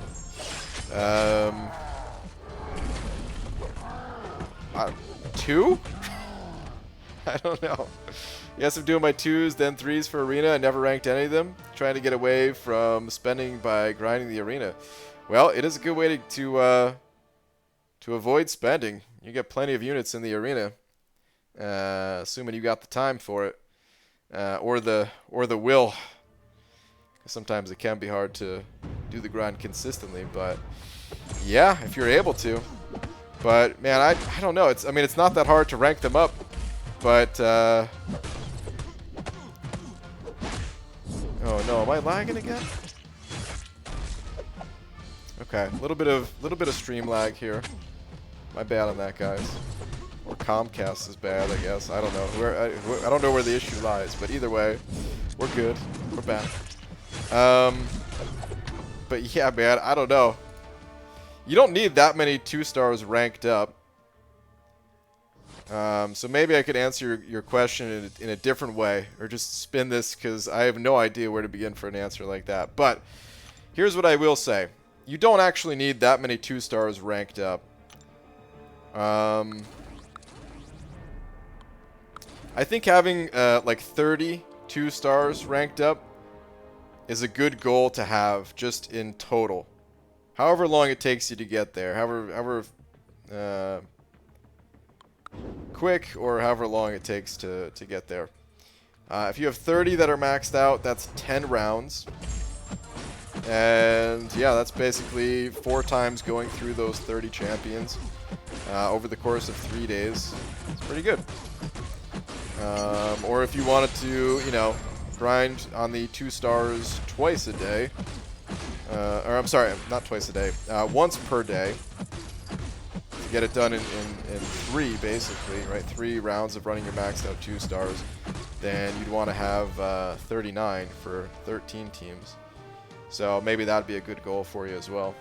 2? I don't know. Yes, I'm doing my 2s, then 3s for arena. I never ranked any of them. Trying to get away from spending by grinding the arena. Well, it is a good way to avoid spending. You get plenty of units in the arena, assuming you got the time for it, or the will. Sometimes it can be hard to do the grind consistently, but yeah, if you're able to. But man, I don't know. I mean, it's not that hard to rank them up, but oh no, am I lagging again? Okay, a little bit of stream lag here. My bad on that, guys. Or Comcast is bad, I guess. I don't know. I don't know where the issue lies, but either way, we're good. We're back. But yeah, man, I don't know. You don't need that many 2-stars ranked up. So maybe I could answer your question in a different way, or just spin this, because I have no idea where to begin for an answer like that. But here's what I will say. You don't actually need that many 2-stars ranked up. I think having like 30 2-stars ranked up is a good goal to have just in total. However long it takes you to get there, however quick or however long it takes to get there. If you have 30 that are maxed out, that's 10 rounds. And yeah, that's basically 4 times going through those 30 champions over the course of 3 days. It's pretty good. Or if you wanted to, you know, grind on the 2-stars twice a day. Or I'm sorry, not twice a day. Once per day. To get it done in 3, basically, right? 3 rounds of running your maxed out 2-stars. Then you'd want to have 39 for 13 teams. So maybe that'd be a good goal for you as well.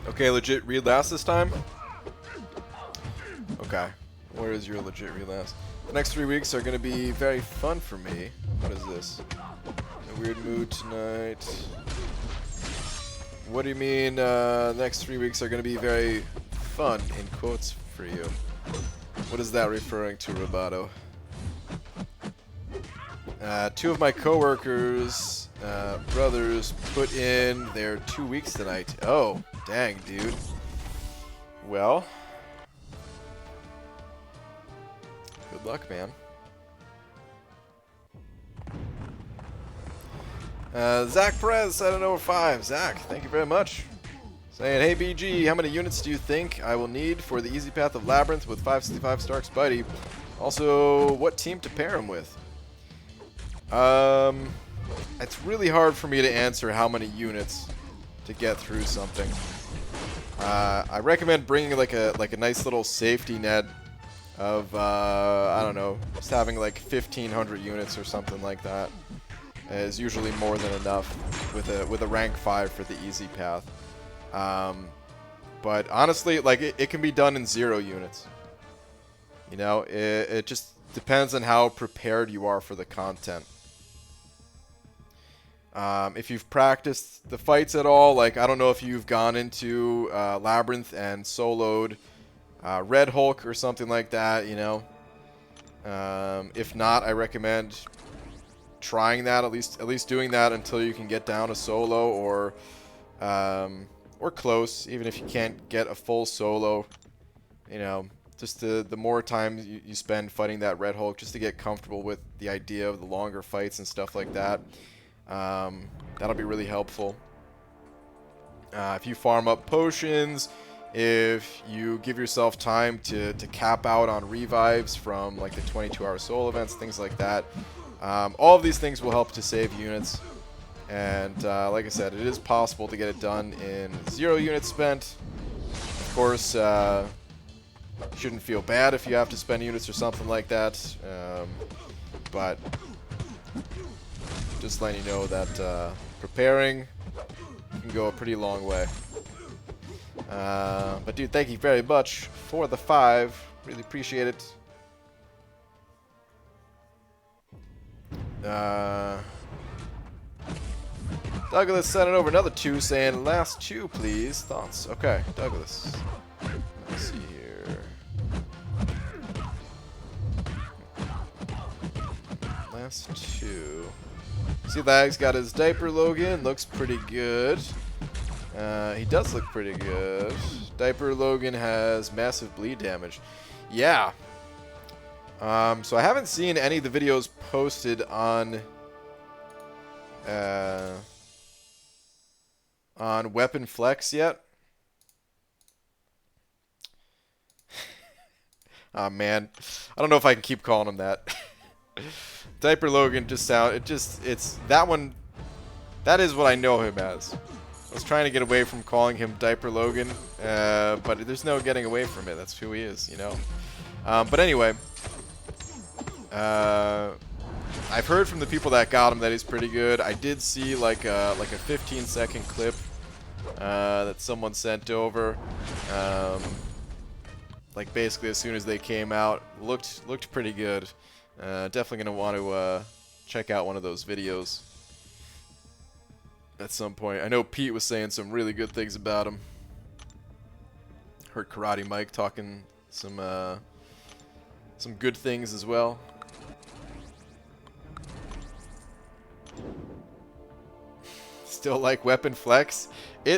Okay, legit read last this time? Okay. Where is your legit read last? The next 3 weeks are going to be very fun for me. What is this? In a weird mood tonight. What do you mean the next 3 weeks are going to be very fun, in quotes, for you? What is that referring to, Roboto? 2 of my coworkers, brothers, put in their 2 weeks tonight. Oh, dang, dude. Well, good luck, man. Zach Perez, 705. Zach, thank you very much. Saying, hey BG, how many units do you think I will need for the easy path of Labyrinth with 565 Stark Spidey? Also, what team to pair him with? It's really hard for me to answer how many units to get through something. I recommend bringing like a nice little safety net of I don't know, just having like 1,500 units or something like that is usually more than enough with a rank 5 for the easy path. But honestly, like it can be done in 0 units. You know, it just depends on how prepared you are for the content. If you've practiced the fights at all, like I don't know if you've gone into Labyrinth and soloed Red Hulk or something like that, you know. If not, I recommend trying that, at least doing that until you can get down a solo or close, even if you can't get a full solo. You know, just the more time you spend fighting that Red Hulk, just to get comfortable with the idea of the longer fights and stuff like that. That'll be really helpful. If you farm up potions, if you give yourself time to cap out on revives from like the 22-hour solo events, things like that. All of these things will help to save units. And like I said, it is possible to get it done in 0 units spent. Of course, shouldn't feel bad if you have to spend units or something like that. But just letting you know that preparing can go a pretty long way. But dude, thank you very much for the 5. Really appreciate it. Douglas sending over another 2 saying, last 2 please. Thoughts? Okay, Douglas. Let's see here. Last 2. See, Lag's got his Diaper Logan. Looks pretty good. He does look pretty good. Diaper Logan has massive bleed damage. Yeah. So I haven't seen any of the videos posted on Weapon Flex yet. Oh man, I don't know if I can keep calling him that. Diaper Logan it's that one. That is what I know him as. I was trying to get away from calling him Diaper Logan, but there's no getting away from it. That's who he is, you know. But anyway, I've heard from the people that got him that he's pretty good. I did see like a 15-second clip that someone sent over. Like basically as soon as they came out, looked pretty good. Definitely gonna want to check out one of those videos at some point. I know Pete was saying some really good things about him. Heard Karate Mike talking some good things as well. Still like Weapon Flex?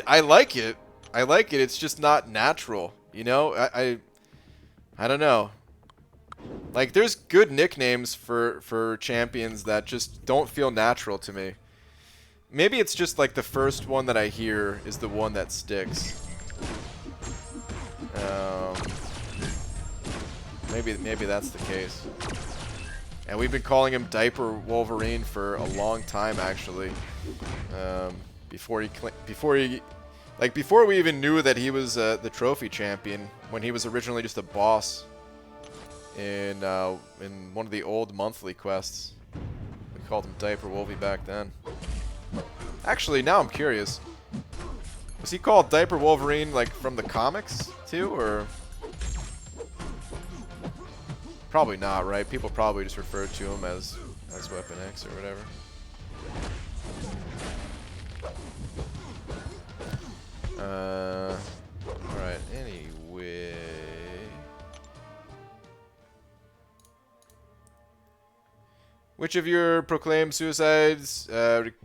I like it. I like it. It's just not natural. You know, I don't know. Like, there's good nicknames for champions that just don't feel natural to me. Maybe it's just like the first one that I hear is the one that sticks. Maybe that's the case. And we've been calling him Diaper Wolverine for a long time, actually. Before we even knew that he was the trophy champion, when he was originally just a boss in one of the old monthly quests. We called him Diaper Wolvie back then. Actually, now I'm curious. Was he called Diaper Wolverine like from the comics too, or? Probably not, right? People probably just referred to him as Weapon X or whatever. Alright, anyway. Which of your proclaimed suicides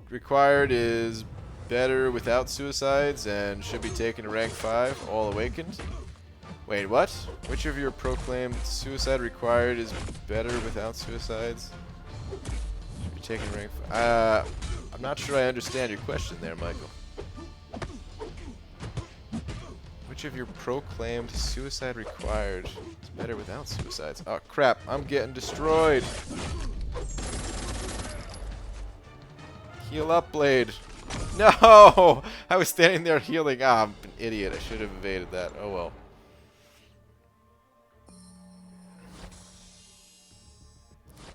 required is better without suicides and should be taken to rank 5, all awakened? Wait, what? Which of your proclaimed suicide required is better without suicides? Should be taken to rank 5. I'm not sure I understand your question there, Michael. Which of your proclaimed suicide required is better without suicides? Oh crap, I'm getting destroyed. Heal up, Blade. No! I was standing there healing. Ah, I'm an idiot. I should have evaded that. Oh well.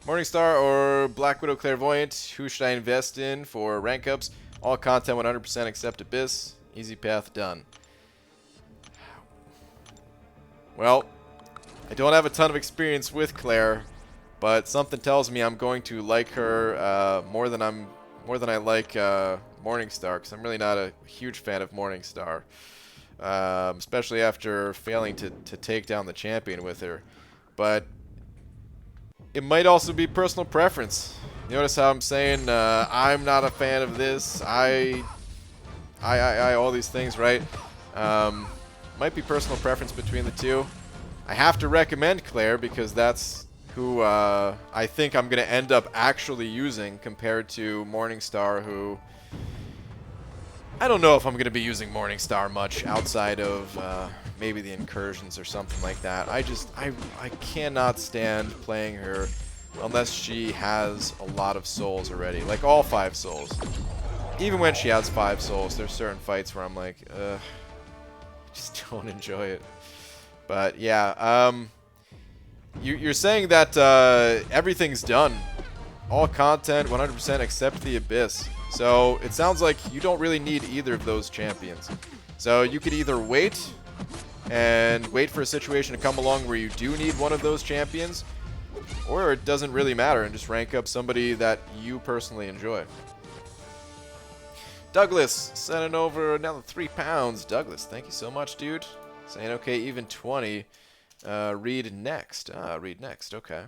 Morningstar or Black Widow Clairvoyant? Who should I invest in for rank ups? All content 100% except Abyss. Easy path done. Well, I don't have a ton of experience with Claire, but something tells me I'm going to like her more than I like Morningstar, because I'm really not a huge fan of Morningstar, especially after failing to take down the champion with her. But it might also be personal preference. You notice how I'm saying I'm not a fan of this. I all these things, right? Might be personal preference between the two. I have to recommend Claire because that's who I think I'm going to end up actually using compared to Morningstar, who I don't know if I'm going to be using Morningstar much outside of maybe the incursions or something like that. I cannot stand playing her unless she has a lot of souls already, like all 5 souls. Even when she has 5 souls, there's certain fights where I'm like, I just don't enjoy it. But yeah, you're saying that everything's done. All content 100% except the Abyss. So it sounds like you don't really need either of those champions. So you could either wait for a situation to come along where you do need one of those champions, or it doesn't really matter and just rank up somebody that you personally enjoy. Douglas sending over another 3 pounds. Douglas, thank you so much, dude. Saying okay, even 20. Read next. Read next. Okay.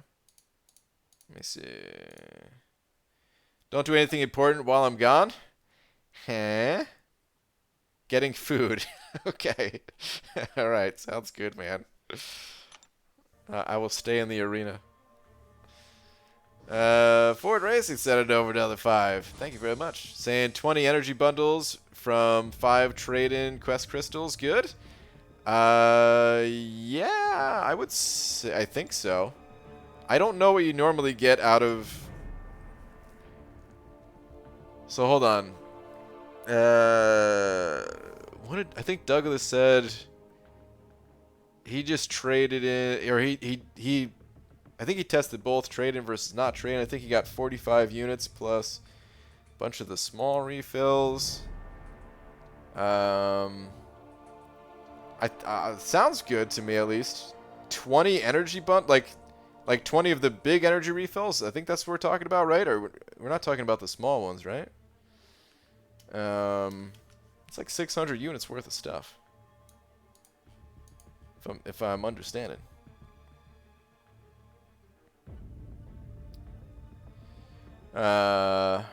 Let me see. Don't do anything important while I'm gone? Huh? Getting food. Okay. Alright, sounds good, man. I will stay in the arena. Ford Racing sent it over another 5. Thank you very much. Saying 20 energy bundles from 5 trade-in quest crystals. Good? Yeah, I would say, I think so. I don't know what you normally get out of... So hold on. What did I think Douglas said? He just traded in, or he I think he tested both trade-in versus not trade-in. I think he got 45 units plus a bunch of the small refills. Sounds good to me at least. 20 energy like 20 of the big energy refills. I think that's what we're talking about, right? Or we're not talking about the small ones, right? It's like 600 units worth of stuff. If I'm understanding. But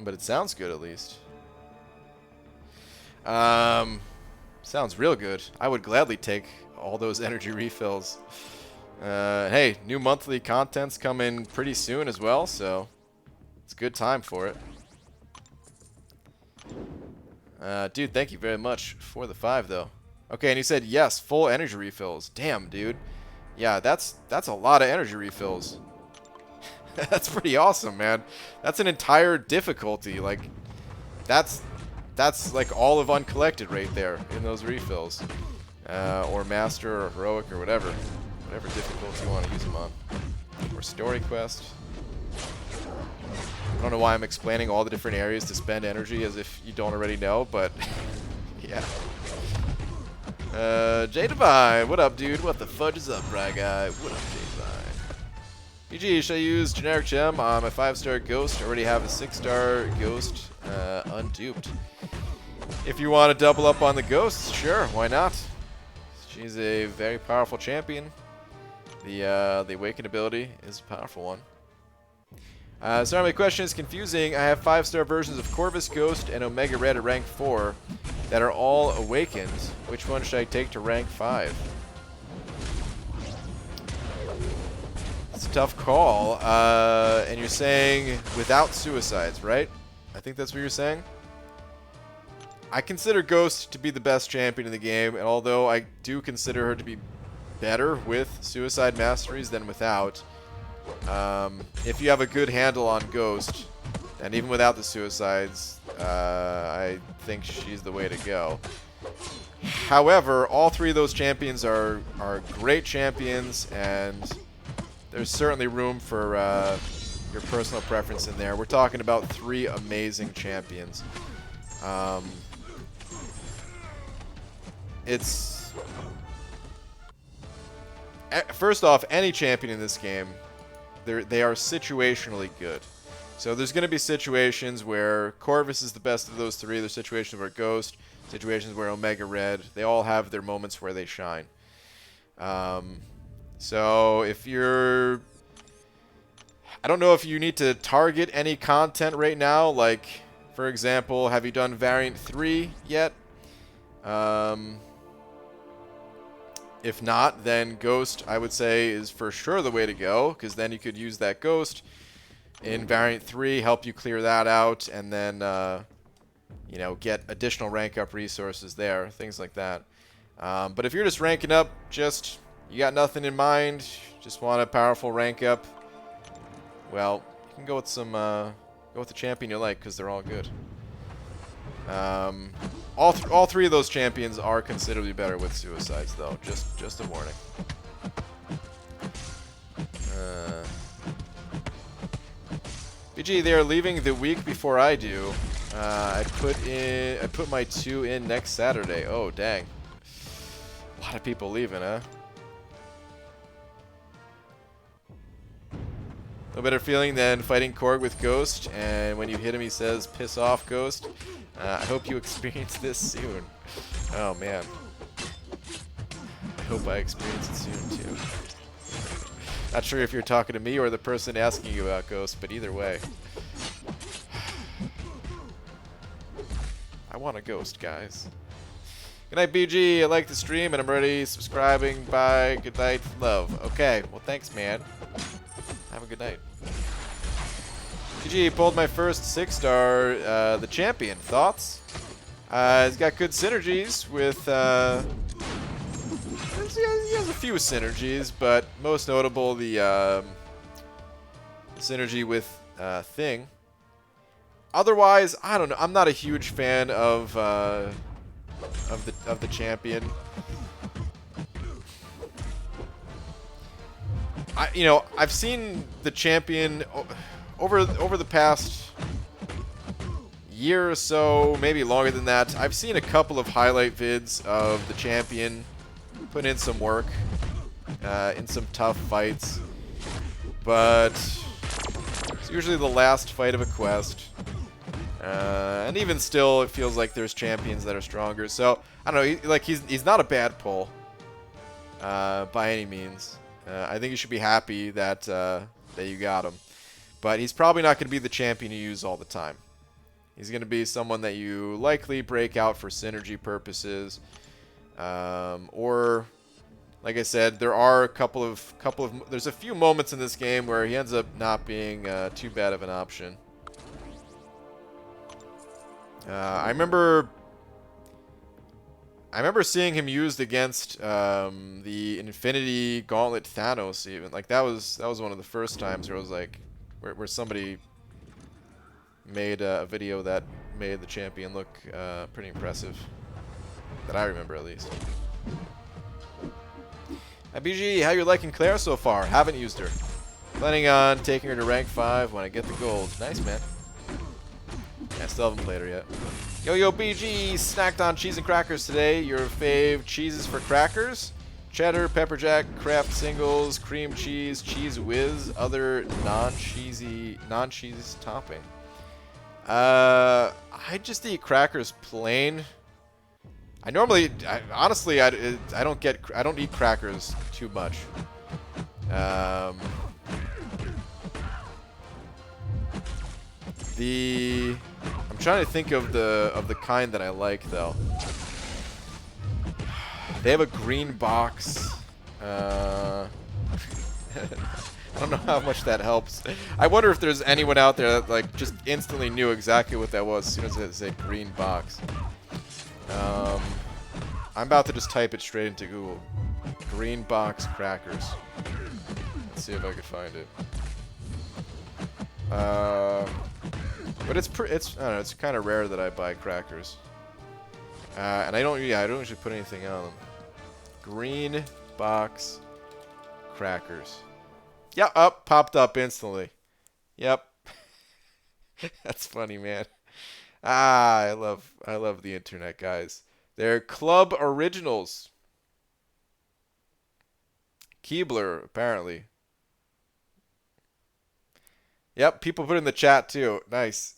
it sounds good at least. Sounds real good. I would gladly take all those energy refills. Hey, new monthly content's coming pretty soon as well, so it's a good time for it. Dude, thank you very much for the 5, though. Okay, and you said yes, full energy refills. Damn, dude. Yeah, that's a lot of energy refills. That's pretty awesome, man. That's an entire difficulty. Like, that's like all of uncollected right there in those refills. Or master or heroic or whatever difficulty you want to use them on. Or story quest. I don't know why I'm explaining all the different areas to spend energy as if you don't already know, but yeah. J Divine, what up, dude? What the fudge is up, Bry Guy? What up, J Divine? PG, should I use generic gem on my 5-star ghost? I already have a 6-star ghost unduped. If you want to double up on the ghosts, sure, why not? She's a very powerful champion. The awaken ability is a powerful one. Sorry, my question is confusing. I have 5-star versions of Corvus Ghost and Omega Red at rank 4 that are all awakened. Which one should I take to rank 5? It's a tough call. And you're saying without suicides, right? I think that's what you're saying. I consider Ghost to be the best champion in the game, and although I do consider her to be better with suicide masteries than without, if you have a good handle on Ghost, and even without the suicides, I think she's the way to go. However, all 3 of those champions are great champions, and there's certainly room for your personal preference in there. We're talking about 3 amazing champions. It's... First off, any champion in this game, they are situationally good. So there's going to be situations where Corvus is the best of those 3. There's situations where Ghost, situations where Omega Red, they all have their moments where they shine. So if you're... I don't know if you need to target any content right now. Like, for example, have you done Variant 3 yet? If not, then Ghost, I would say, is for sure the way to go, because then you could use that Ghost in Variant 3, help you clear that out, and then, you know, get additional rank up resources there, things like that. But if you're just ranking up, you got nothing in mind, just want a powerful rank up, well, you can go with go with the champion you like, because they're all good. All 3 of those champions are considerably better with suicides, though. Just a warning. BG, they are leaving the week before I do. I put my 2 in next Saturday. Oh, dang. A lot of people leaving, huh? No better feeling than fighting Korg with Ghost, and when you hit him he says, "Piss off, Ghost." I hope you experience this soon. Oh, man. I hope I experience it soon, too. Not sure if you're talking to me or the person asking you about Ghost, but either way. I want a Ghost, guys. Good night, BG. I like the stream, and I'm already subscribing. Bye. Good night. Love. Okay. Well, thanks, man. Have a good night. BG pulled my first 6-star, the champion. Thoughts? He's got good synergies with, he has a few synergies, but most notable the synergy with Thing. Otherwise, I don't know. I'm not a huge fan of the champion. I've seen the champion over the past year or so, maybe longer than that. I've seen a couple of highlight vids of the champion put in some work in some tough fights, but it's usually the last fight of a quest. And even still, it feels like there's champions that are stronger. So I don't know. He's not a bad pull by any means. I think you should be happy that you got him. But he's probably not going to be the champion you use all the time. He's going to be someone that you likely break out for synergy purposes, or, like I said, there are there's a few moments in this game where he ends up not being too bad of an option. I remember seeing him used against the Infinity Gauntlet Thanos. Even like that was one of the first times where it was like where somebody made a video that made the champion look pretty impressive, that I remember at least. Hi BG, how you liking Claire so far? Haven't used her. Planning on taking her to rank 5 when I get the gold. Nice, man. I still haven't played her yet. Yo BG, snacked on cheese and crackers today. Your fave cheeses for crackers? Cheddar, pepper jack, Kraft singles, cream cheese, cheese whiz, other non-cheesy topping. I just eat crackers plain. Honestly, I don't eat crackers too much. I'm trying to think of the kind that I like though. They have a green box. I don't know how much that helps. I wonder if there's anyone out there that like just instantly knew exactly what that was as soon as it said green box. I'm about to just type it straight into Google. Green box crackers. Let's see if I can find it. But I don't know, it's kind of rare that I buy crackers. And I don't usually put anything on them. Green box crackers. Yep, popped up instantly. Yep. That's funny, man. I love the internet, guys. They're Club Originals. Keebler, apparently. Yep, people put in the chat too. Nice.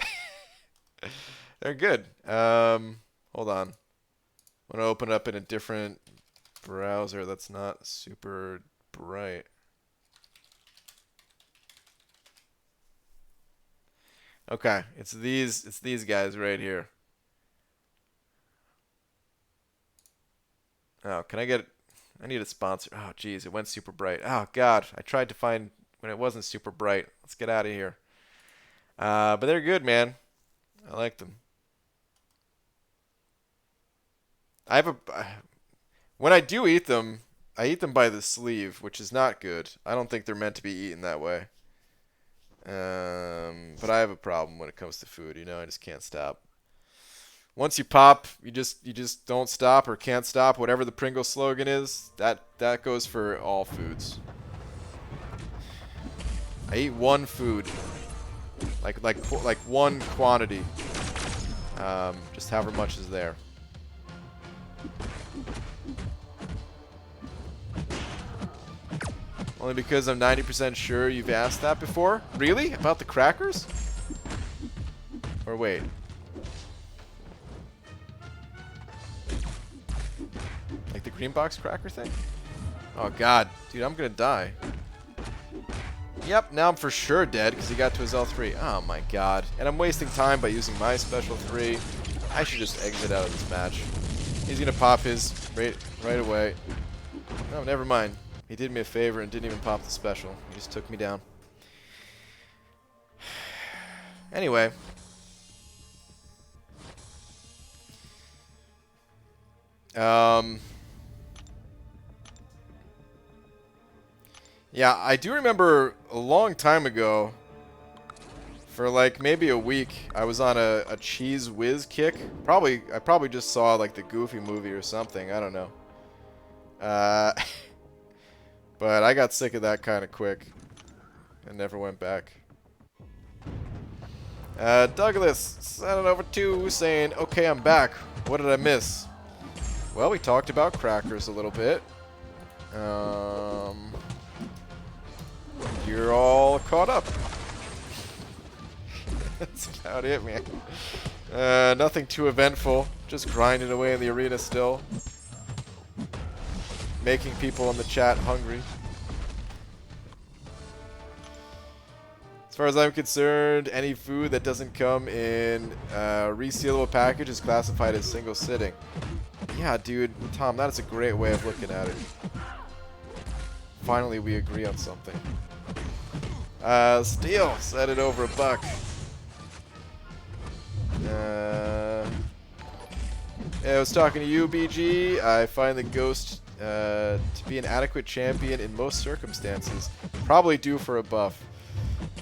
They're good. Hold on. I'm gonna open it up in a different browser that's not super bright. Okay, it's these guys right here. Oh, can I get? I need a sponsor. Oh, geez, it went super bright. Oh God, I tried to find when it wasn't super bright. Let's get out of here. But they're good, man. I like them. When I do eat them, I eat them by the sleeve, which is not good. I don't think they're meant to be eaten that way. But I have a problem when it comes to food. You know, I just can't stop. Once you pop, you just don't stop or can't stop. Whatever the Pringles slogan is, that goes for all foods. I eat one food, like one quantity, just however much is there. Only because I'm 90% sure you've asked that before. Really? About the crackers? Or wait. Like the green box cracker thing? Oh God, dude, I'm gonna die. Yep, now I'm for sure dead because he got to his L3. Oh my god. And I'm wasting time by using my special 3. I should just exit out of this match. He's going to pop his right away. No, never mind. He did me a favor and didn't even pop the special. He just took me down. Anyway. Yeah, I do remember a long time ago, for like maybe a week, I was on a cheese whiz kick. I probably just saw like the Goofy movie or something. I don't know. But I got sick of that kind of quick and never went back. Douglas, sending over 2 saying, okay, I'm back. What did I miss? Well, we talked about crackers a little bit. You're all caught up. That's about it, man. Nothing too eventful. Just grinding away in the arena still. Making people in the chat hungry. As far as I'm concerned, any food that doesn't come in a resealable package is classified as single sitting. Yeah, dude. Tom, that is a great way of looking at it. Finally, we agree on something. Steel, set it over $1. Yeah, I was talking to you, BG. I find the Ghost to be an adequate champion in most circumstances. Probably due for a buff.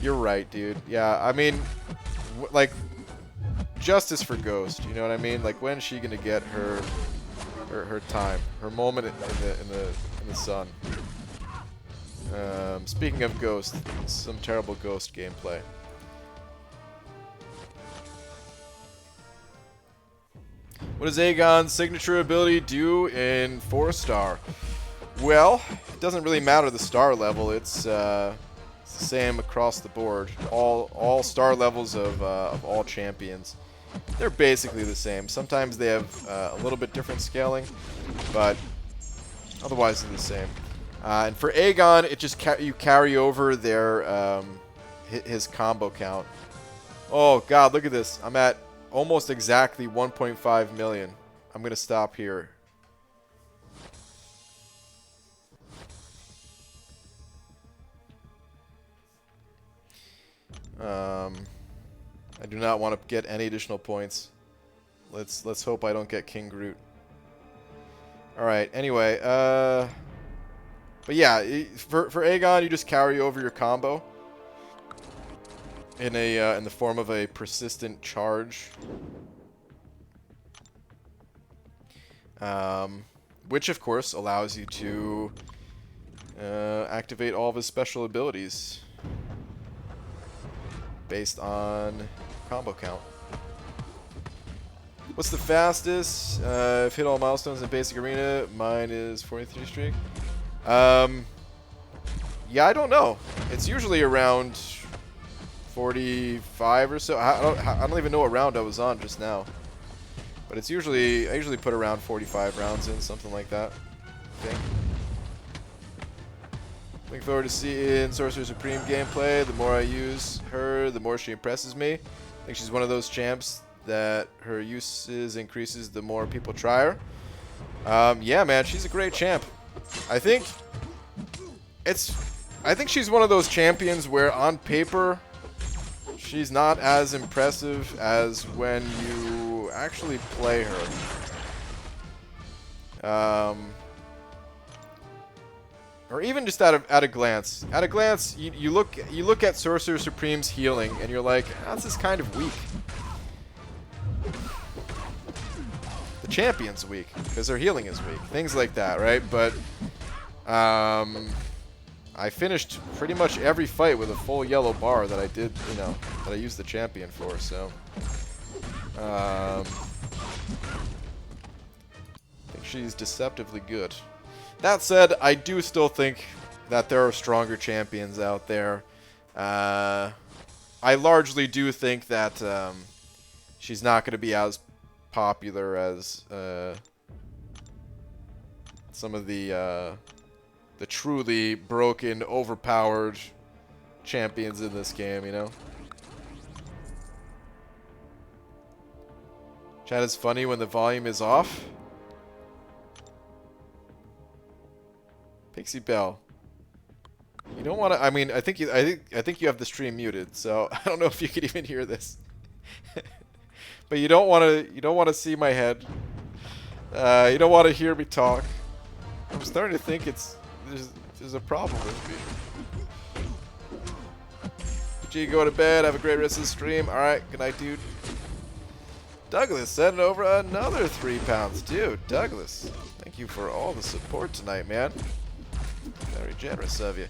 You're right, dude. Yeah, I mean, like, justice for Ghost. You know what I mean? Like, when's she gonna get her time, her moment in the sun? Speaking of Ghost, some terrible Ghost gameplay. What does Aegon's signature ability do in 4-star? Well, it doesn't really matter the star level. It's the same across the board. All star levels of all champions. They're basically the same. Sometimes they have a little bit different scaling, but otherwise they're the same. And for Aegon, it just you carry over their his combo count. Oh god, look at this. I'm at almost exactly 1.5 million. I'm gonna stop here. I do not want to get any additional points. Let's hope I don't get KingGroot. All right. Anyway, but yeah, for Aegon, you just carry over your combo in the form of a persistent charge, which of course allows you to activate all of his special abilities based on combo count. What's the fastest? I've hit all milestones in basic arena. Mine is 43 streak. Yeah, I don't know. It's usually around 45 or so. I don't even know what round I was on just now. But it's usually, I usually put around 45 rounds in, something like that, I think. Looking forward to seeing Sorcerer Supreme gameplay. The more I use her, the more she impresses me. I think she's one of those champs that her uses increases the more people try her. Yeah, man, she's a great champ. I think she's one of those champions where on paper she's not as impressive as when you actually play her. Or even just at a glance. At a glance, you look at Sorcerer Supreme's healing and you're like, this is kind of weak. The champion's weak because her healing is weak. Things like that, right? But I finished pretty much every fight with a full yellow bar that I did, that I used the champion for, so I think she's deceptively good. That said, I do still think that there are stronger champions out there. I largely do think that she's not going to be as popular as some of the truly broken, overpowered champions in this game, you know? Chat is funny when the volume is off. Pixie Bell. You don't want to. I mean, I think you have the stream muted, so I don't know if you could even hear this. But you don't want to. You don't want to see my head. You don't want to hear me talk. I'm starting to think there's a problem with me. Gee, go to bed. Have a great rest of the stream. All right. Good night, dude. Douglas sending over another 3 pounds. Dude, Douglas, thank you for all the support tonight, man. Very generous of you.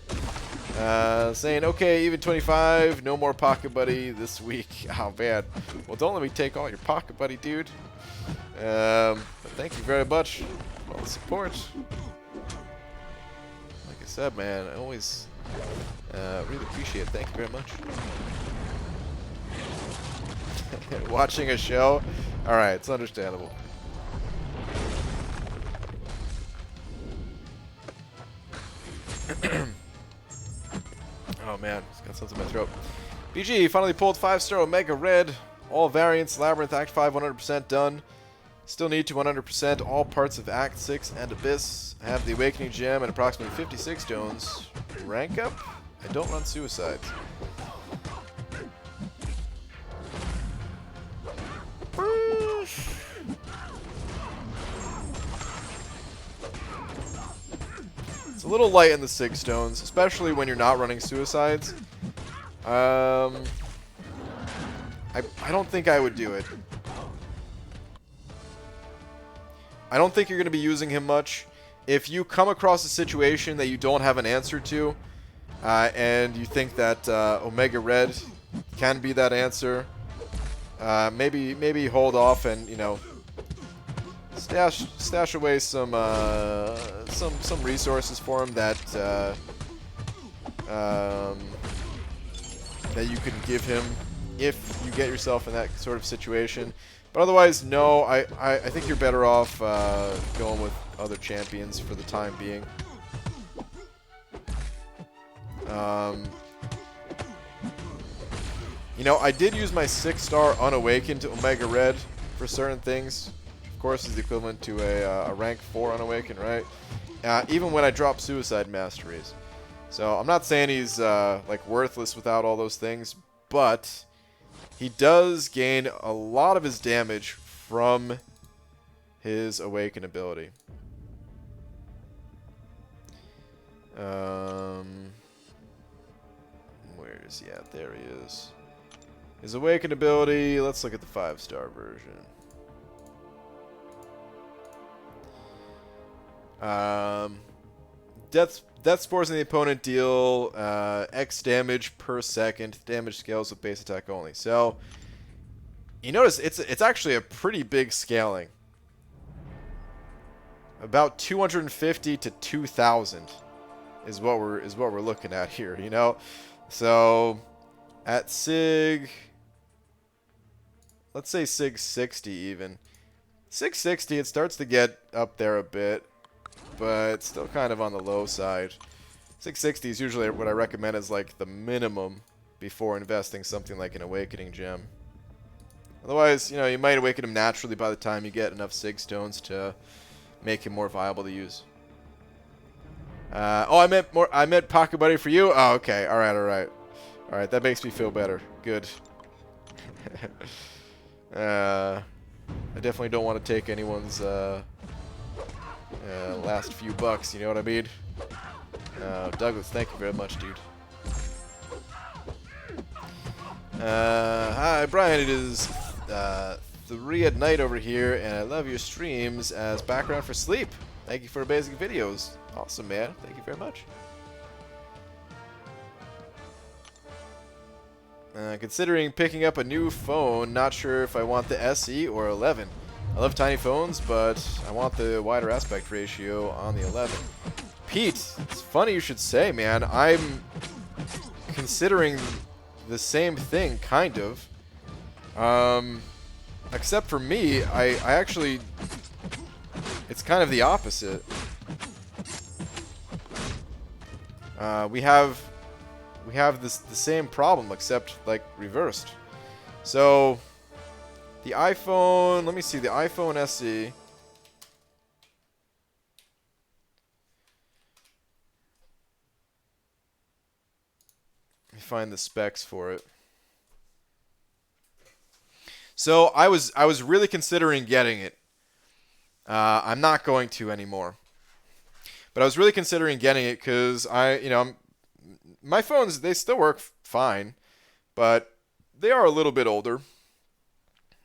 Saying, okay, even 25, no more Pocket Buddy this week. Oh, man. Well, don't let me take all your Pocket Buddy, dude. But thank you very much for all the support. Like I said, man, I always really appreciate it. Thank you very much. Watching a show? Alright, it's understandable. Oh man, it's got something in my throat. BG finally pulled 5-star Omega Red. All variants, Labyrinth, Act 5, 100% done. Still need to 100% all parts of Act 6 and Abyss. I have the Awakening Gem and approximately 56 stones. Rank up? I don't run suicides. It's a little light in the 6 stones, especially when you're not running suicides. I don't think I would do it. I don't think you're going to be using him much. If you come across a situation that you don't have an answer to, and you think that Omega Red can be that answer, maybe hold off and, you know, stash away some resources for him that that you can give him if you get yourself in that sort of situation. But otherwise, no. I think you're better off going with other champions for the time being. You know, I did use my 6-star Unawakened to Omega Red for certain things. Of course, is the equivalent to a rank 4 Unawakened, right? Even when I drop Suicide Masteries. So I'm not saying he's like worthless without all those things, but he does gain a lot of his damage from his Awaken ability. Where is he at? There he is. His Awaken ability, let's look at the 5-star version. Death spores in the opponent deal X damage per second. Damage scales with base attack only. So you notice it's actually a pretty big scaling. About 250 to 2,000 is what we're looking at here. You know, so at Sig, let's say Sig 60 even. Sig 60, it starts to get up there a bit, but still kind of on the low side. 660 is usually what I recommend as like the minimum before investing something like an Awakening Gem. Otherwise, you know, you might awaken him naturally by the time you get enough Sig stones to make him more viable to use. Oh, I meant Pocket Buddy for you. Oh, okay. All right. That makes me feel better. Good. I definitely don't want to take anyone's last few bucks, you know what I mean? Douglas, thank you very much, dude. Hi, Brian. It is 3 at night over here, and I love your streams as background for sleep. Thank you for amazing videos. Awesome, man. Thank you very much. Considering picking up a new phone, not sure if I want the SE or 11. I love tiny phones, but I want the wider aspect ratio on the 11. Pete, it's funny you should say, man. I'm considering the same thing, kind of. Except for me, I actually... It's kind of the opposite. We have we have the same problem except like reversed. So the iPhone, let me see, the iPhone SE. Let me find the specs for it. So I was really considering getting it. I'm not going to anymore. But I was really considering getting it because my phones, they still work fine, but they are a little bit older.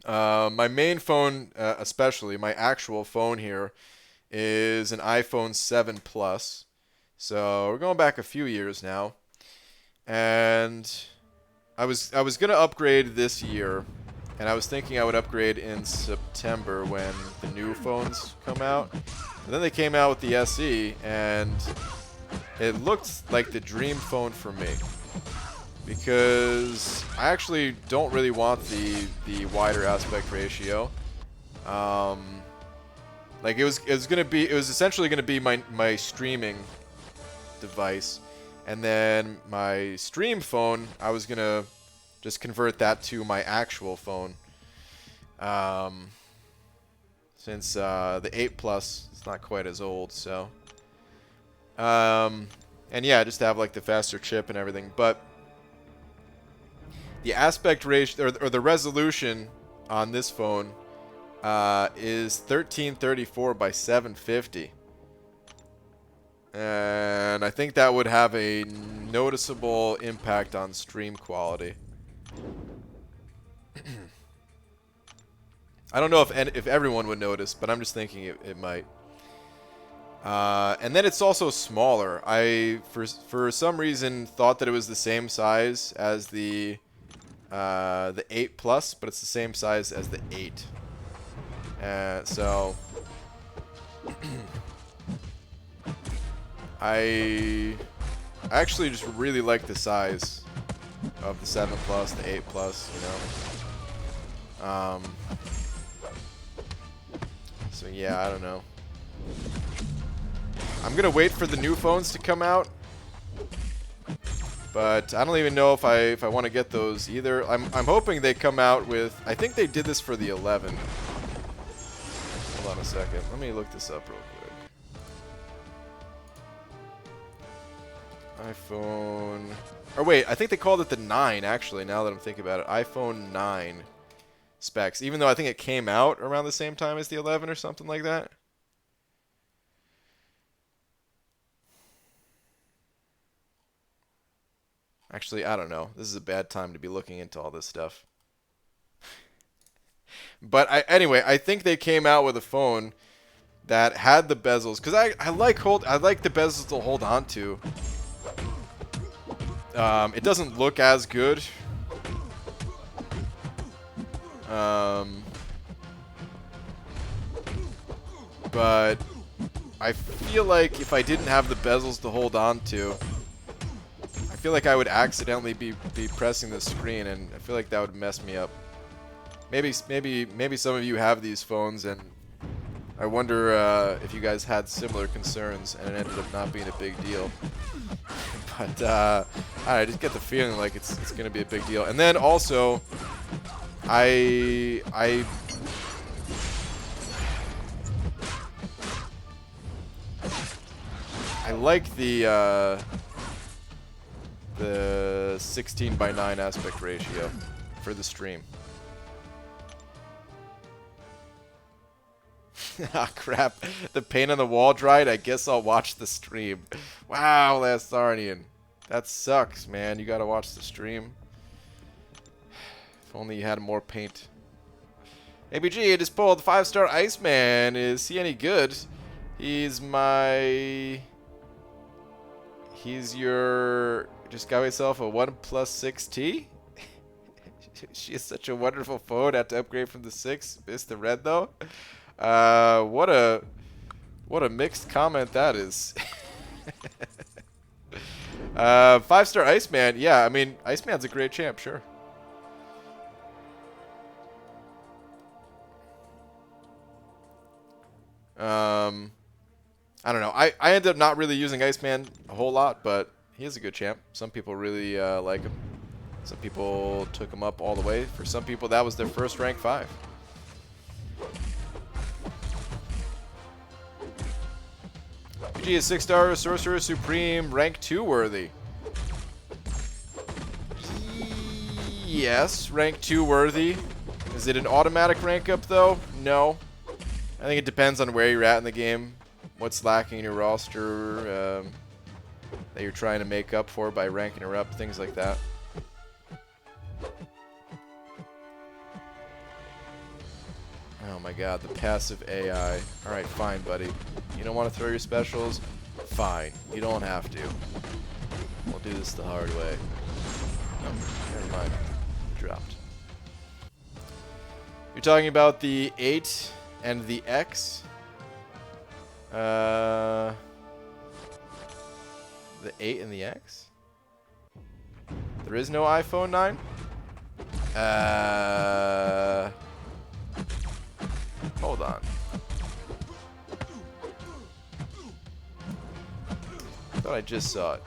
My main phone, especially my actual phone here, is an iPhone 7 Plus. So we're going back a few years now, and I was gonna upgrade this year, and I was thinking I would upgrade in September when the new phones come out. And then they came out with the SE, and it looked like the dream phone for me. Because I actually don't really want the wider aspect ratio. Like it was essentially gonna be my streaming device, and then my stream phone, I was gonna just convert that to my actual phone. Since the 8 Plus is not quite as old, so and yeah, just have like the faster chip and everything, but the aspect ratio or the resolution on this phone is 1334 by 750. And I think that would have a noticeable impact on stream quality. I don't know if everyone would notice, but I'm just thinking it might. And then it's also smaller. I for some reason thought that it was the same size as the 8 Plus, but it's the same size as the 8. So I actually just really like the size of the 7 Plus, the 8 Plus, you know. So yeah, I don't know. I'm gonna wait for the new phones to come out, but I don't even know if I want to get those either. I'm hoping they come out with. I think they did this for the 11. Hold on a second. Let me look this up real quick. iPhone. Or wait, I think they called it the 9 actually. Now that I'm thinking about it, iPhone 9 specs. Even though I think it came out around the same time as the 11 or something like that. Actually, I don't know. This is a bad time to be looking into all this stuff. But anyway, I think they came out with a phone that had the bezels, because I like the bezels to hold on to. It doesn't look as good. But I feel like if I didn't have the bezels to hold on to, I feel like I would accidentally be pressing the screen, and I feel like that would mess me up. Maybe some of you have these phones, and I wonder if you guys had similar concerns, and it ended up not being a big deal. But I just get the feeling like it's gonna be a big deal. And then also, I like the 16:9 aspect ratio for the stream. Ah, crap. The paint on the wall dried. I guess I'll watch the stream. Wow, Lastharnian. That sucks, man. You gotta watch the stream. If only you had more paint. ABG, I just pulled 5-star Iceman. Is he any good? He's your... Just got myself a OnePlus 6T? She is such a wonderful phone. Had to upgrade from the 6. Missed the red, though. What a mixed comment that is. 5-star Iceman. Yeah, I mean, Iceman's a great champ, sure. I don't know. I ended up not really using Iceman a whole lot, but He is a good champ. Some people really like him. Some people took him up all the way. For some people, that was their first rank 5. PG is 6-star Sorcerer Supreme, rank 2 worthy. Yes, rank 2 worthy. Is it an automatic rank up though? No. I think it depends on where you're at in the game, what's lacking in your roster that you're trying to make up for by ranking her up, things like that. Oh my god, the passive AI. Alright, fine, buddy. You don't want to throw your specials? Fine. You don't have to. We'll do this the hard way. No, never mind. Dropped. You're talking about the 8 and the X? The 8 and the X? There is no iPhone 9? Hold on. I thought I just saw it.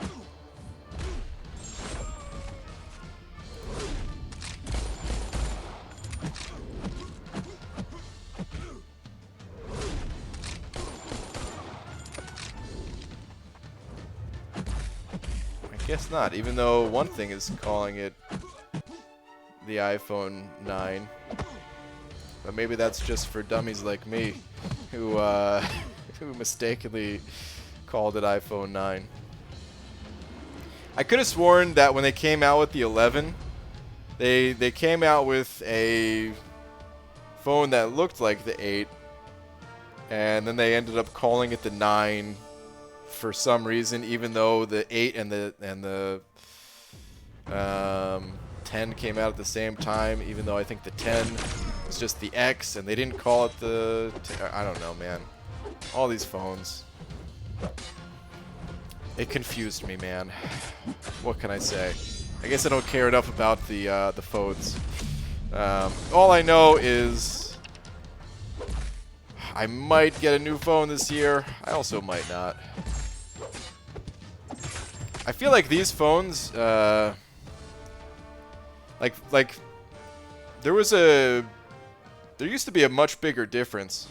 I guess not, even though one thing is calling it the iPhone 9. But maybe that's just for dummies like me, who who mistakenly called it iPhone 9. I could have sworn that when they came out with the 11, they came out with a phone that looked like the 8, and then they ended up calling it the 9 for some reason, even though the 8 and the 10 came out at the same time, even though I think the 10 was just the X, and they didn't call it the... I don't know, man. All these phones. It confused me, man. What can I say? I guess I don't care enough about the phones. All I know is I might get a new phone this year. I also might not. I feel like these phones, like there used to be a much bigger difference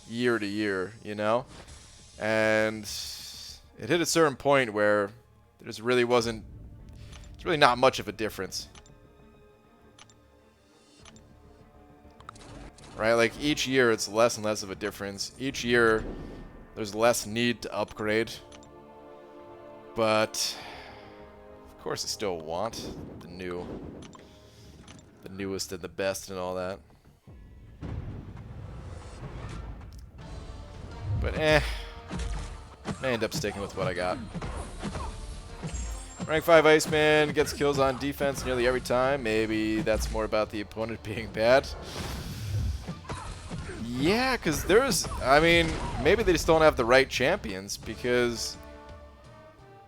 year to year, you know? And it hit a certain point where there just really wasn't, it's really not much of a difference. Right? Like each year it's less and less of a difference. Each year there's less need to upgrade. But of course I still want the newest and the best and all that. But I end up sticking with what I got. Rank 5 Iceman gets kills on defense nearly every time. Maybe that's more about the opponent being bad. Yeah, because I mean, maybe they just don't have the right champions, because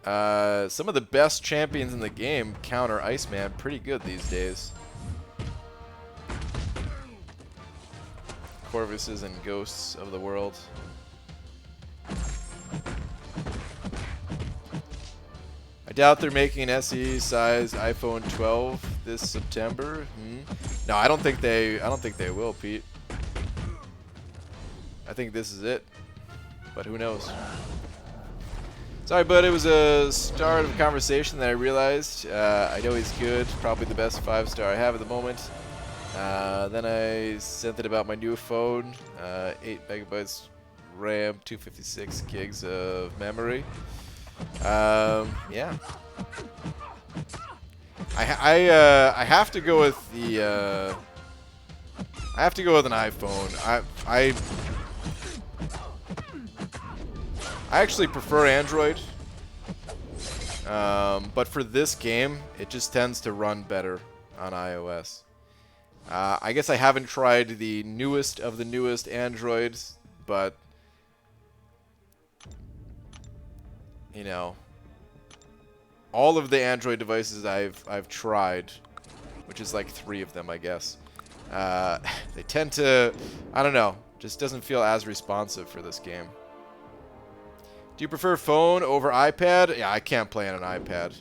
some of the best champions in the game counter Iceman pretty good these days. Corvuses and Ghosts of the world. I doubt they're making an SE-sized iPhone 12 this September. No, I don't think they will, Pete. I think this is it, but who knows? Sorry, bud. It was a start of a conversation that I realized. I know he's good, probably the best 5-star I have at the moment. Then I sent it about my new phone, 8 megabytes RAM, 256 gigs of memory. Yeah. I have to go with the I have to go with an iPhone. I actually prefer Android, but for this game, it just tends to run better on iOS. I guess I haven't tried the newest of the newest Androids, but you know, all of the Android devices I've tried, which is like 3 of them, I guess, they tend to, I don't know, just doesn't feel as responsive for this game. Do you prefer phone over iPad? Yeah, I can't play on an iPad.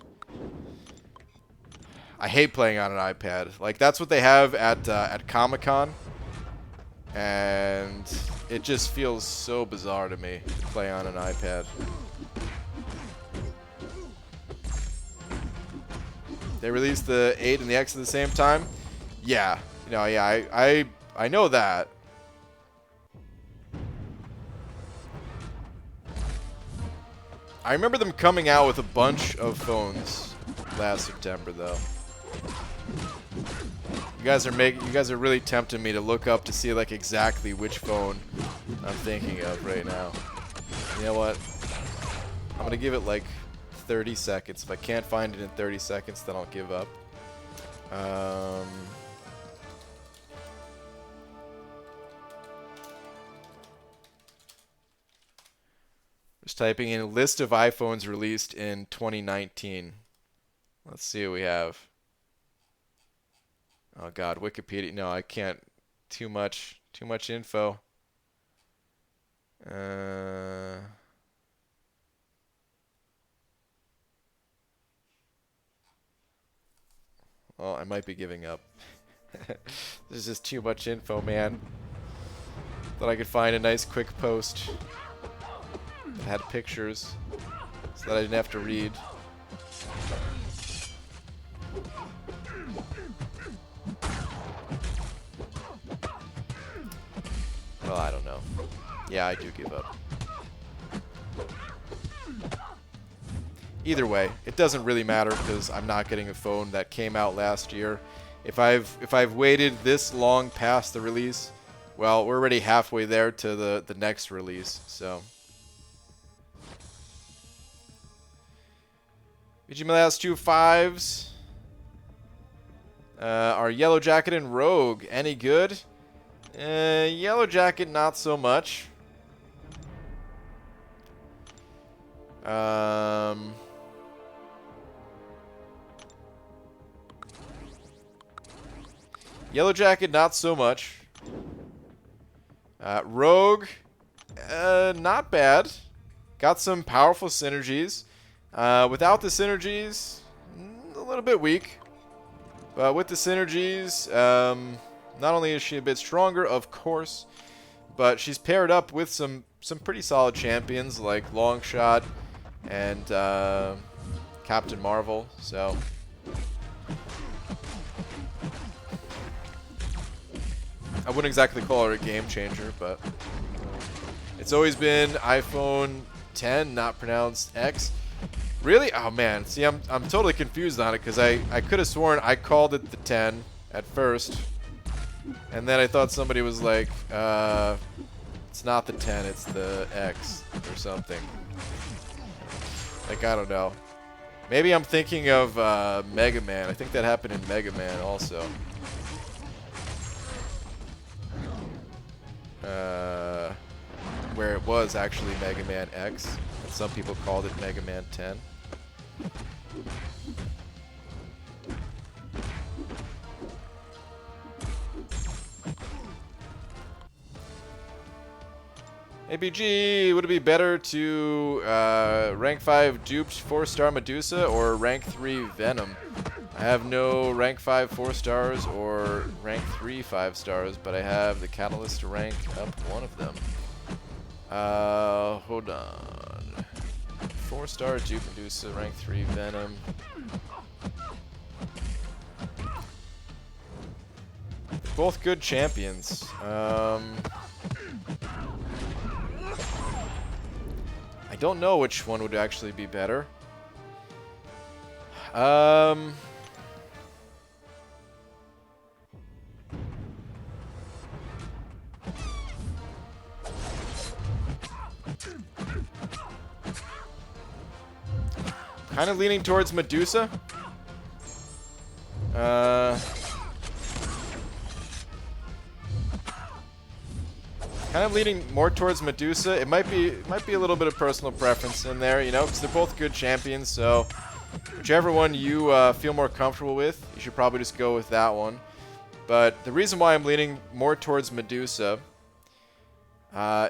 I hate playing on an iPad. Like, that's what they have at Comic-Con. And it just feels so bizarre to me to play on an iPad. They released the 8 and the X at the same time? Yeah. You know, yeah, I know that. I remember them coming out with a bunch of phones last September, though. You guys are really tempting me to look up to see like exactly which phone I'm thinking of right now. You know what? I'm gonna give it like 30 seconds. If I can't find it in 30 seconds, then I'll give up. Just typing in a list of iPhones released in 2019. Let's see what we have. Oh God, Wikipedia. No, I can't. Too much info. Well, I might be giving up. There's just too much info, man. Thought I could find a nice quick post that had pictures so that I didn't have to read. Well, I don't know. Yeah, I do give up. Either way, it doesn't really matter because I'm not getting a phone that came out last year. If I've waited this long past the release, well, we're already halfway there to the next release, so. Did you my last two 5s? Are Yellow Jacket and Rogue any good? Yellow Jacket, not so much. Yellow Jacket, not so much. Rogue, not bad. Got some powerful synergies. Without the synergies, a little bit weak. But with the synergies, not only is she a bit stronger, of course, but she's paired up with some pretty solid champions like Longshot and Captain Marvel. So I wouldn't exactly call her a game changer, but it's always been iPhone 10, not pronounced X. Really? Oh man, see, I'm totally confused on it because I could have sworn I called it the 10 at first, and then I thought somebody was like, it's not the 10, it's the X or something. Like, I don't know. Maybe I'm thinking of Mega Man. I think that happened in Mega Man also. Where it was actually Mega Man X, and some people called it Mega Man 10. ABG, would it be better to rank 5 duped 4-star Medusa or rank 3 Venom? I have no rank 5 4 stars or rank 3 5 stars, but I have the catalyst to rank up one of them. Hold on. 4-star dupe Medusa, rank 3 Venom. Both good champions. I don't know which one would actually be better. Kind of leaning towards Medusa. Kind of leaning more towards Medusa. It might be a little bit of personal preference in there, you know, because they're both good champions. So whichever one you feel more comfortable with, you should probably just go with that one. But the reason why I'm leaning more towards Medusa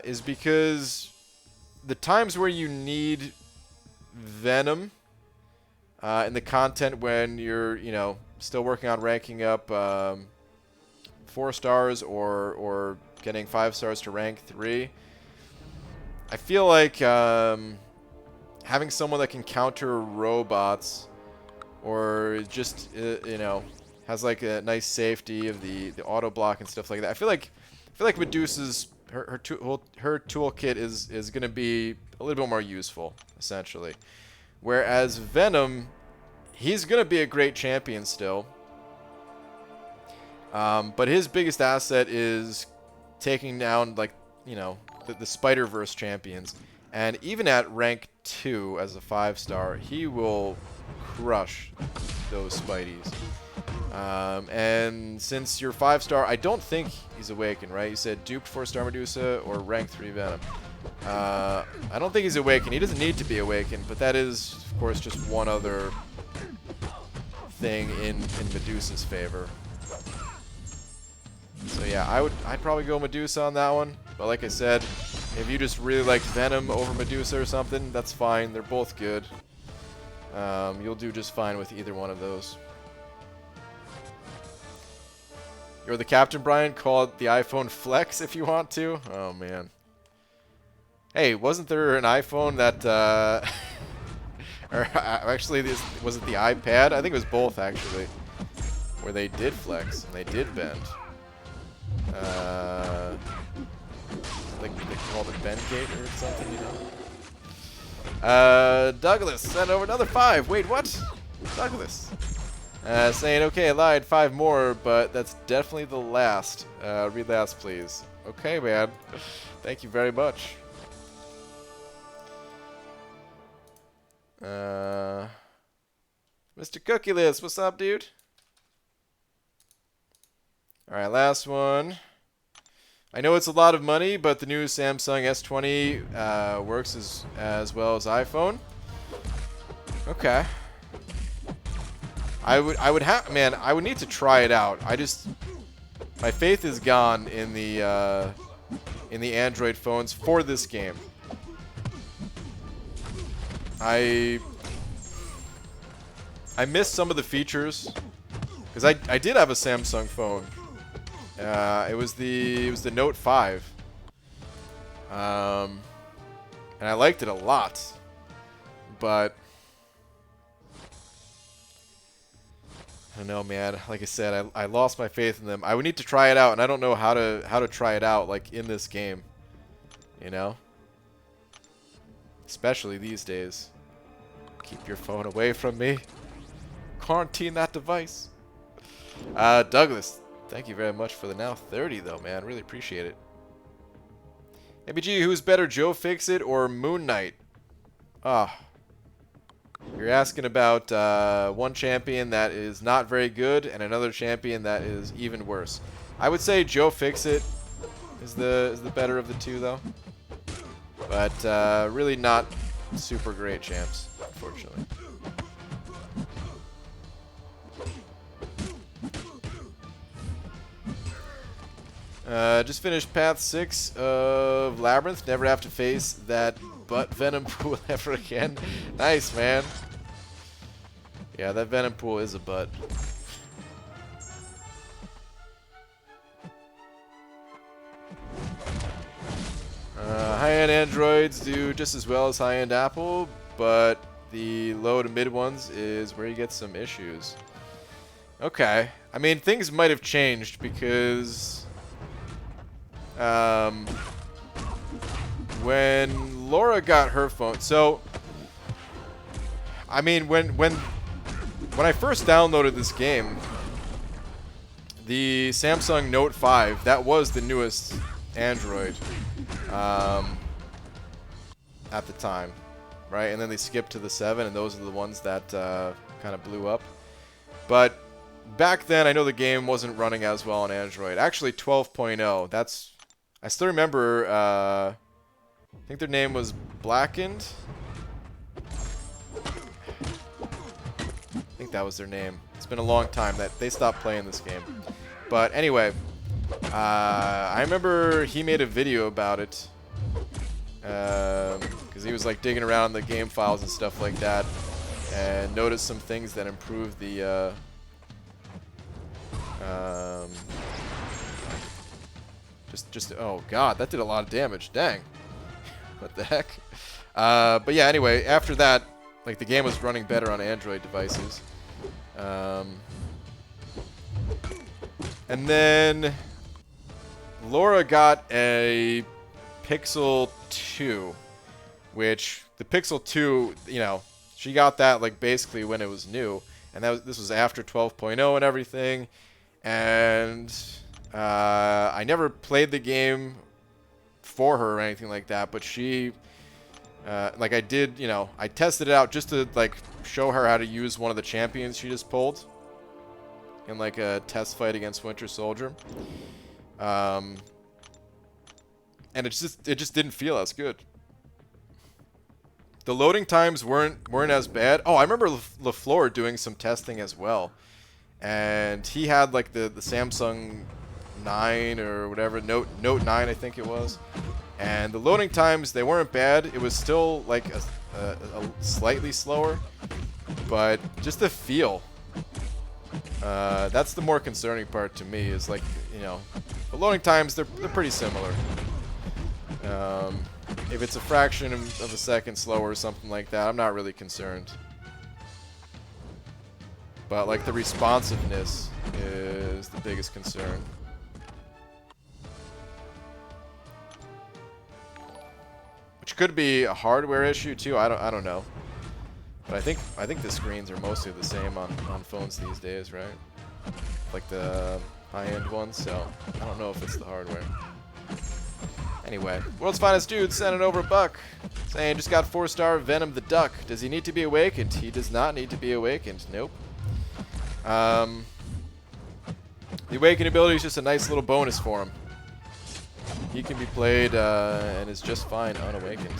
is because the times where you need Venom in the content when you're, you know, still working on ranking up 4 stars or getting 5 stars to rank 3. I feel like having someone that can counter robots or just, you know, has like a nice safety of the auto block and stuff like that. I feel like Medusa's her toolkit is going to be a little bit more useful, essentially. Whereas Venom, he's going to be a great champion still. But his biggest asset is taking down, like, you know, the Spider-Verse champions. And even at rank 2 as a 5-star, he will crush those Spideys. And since you're 5-star, I don't think he's Awakened, right? You said duped 4-star Medusa or rank 3 Venom. I don't think he's Awakened. He doesn't need to be Awakened, but that is, of course, just one other thing in Medusa's favor. So yeah, I'd probably go Medusa on that one. But like I said, if you just really like Venom over Medusa or something, that's fine. They're both good. You'll do just fine with either one of those. You're the Captain, Brian. Call it the iPhone Flex if you want to. Oh, man. Hey, wasn't there an iPhone that... or actually, was it the iPad? I think it was both, actually. Where they did flex and they did bend. Like they call it bend gate or something, you know? Douglas sent over another 5. Wait, what? Douglas. Saying, okay, I lied, 5 more, but that's definitely the last. Read last, please. Okay, man. Thank you very much. Mr. Cookieless, what's up, dude? Alright, last one. I know it's a lot of money, but the new Samsung S20 works as well as iPhone. Okay. I would need to try it out. My faith is gone in the Android phones for this game. I missed some of the features because I did have a Samsung phone. It was the Note 5. And I liked it a lot, but I don't know, man. Like I said, I lost my faith in them. I would need to try it out, and I don't know how to try it out, like, in this game. You know? Especially these days. Keep your phone away from me. Quarantine that device. Douglas, thank you very much for the now 30, though, man. Really appreciate it. ABG, who's better, Joe Fixit or Moon Knight? Ah. You're asking about one champion that is not very good and another champion that is even worse. I would say Joe Fixit is the better of the two, though. But really not super great champs, unfortunately. Just finished Path 6 of Labyrinth. Never have to face that butt Venom pool ever again. Nice, man. Yeah, that Venom pool is a butt. High-end Androids do just as well as high-end Apple, but the low to mid ones is where you get some issues. Okay. I mean, things might have changed because when Laura got her phone, so I mean, when I first downloaded this game, the Samsung Note 5, that was the newest Android at the time, right? And then they skipped to the 7, and those are the ones that kind of blew up. But back then, I know the game wasn't running as well on Android. Actually, 12.0, that's... I still remember, I think their name was Blackened. I think that was their name. It's been a long time that they stopped playing this game. But anyway, I remember he made a video about it. because he was like digging around the game files and stuff like that, and noticed some things that improved the oh god, that did a lot of damage. Dang. What the heck? But yeah, anyway, after that, like, the game was running better on Android devices. And then Laura got a Pixel 2, which the Pixel 2, you know, she got that like basically when it was new, and this was after 12.0 and everything. And I never played the game for her or anything like that, but she, like, I did, you know, I tested it out just to like show her how to use one of the champions she just pulled in like a test fight against Winter Soldier. And it just didn't feel as good. The loading times weren't as bad. Oh, I remember LaFleur doing some testing as well, and he had like the Samsung 9 or whatever, Note 9 I think it was, and the loading times, they weren't bad. It was still like a slightly slower, but just the feel. That's the more concerning part to me, is like, you know, the loading times, they're pretty similar. If it's a fraction of a second slower or something like that, I'm not really concerned. But like the responsiveness is the biggest concern. Which could be a hardware issue too. I don't know. But I think the screens are mostly the same on phones these days, right? Like the high-end ones, so I don't know if it's the hardware. Anyway, World's Finest Dude sending over $1, saying, just got 4-star Venom the Duck. Does he need to be awakened? He does not need to be awakened. Nope. The awakening ability is just a nice little bonus for him. He can be played and is just fine unawakened.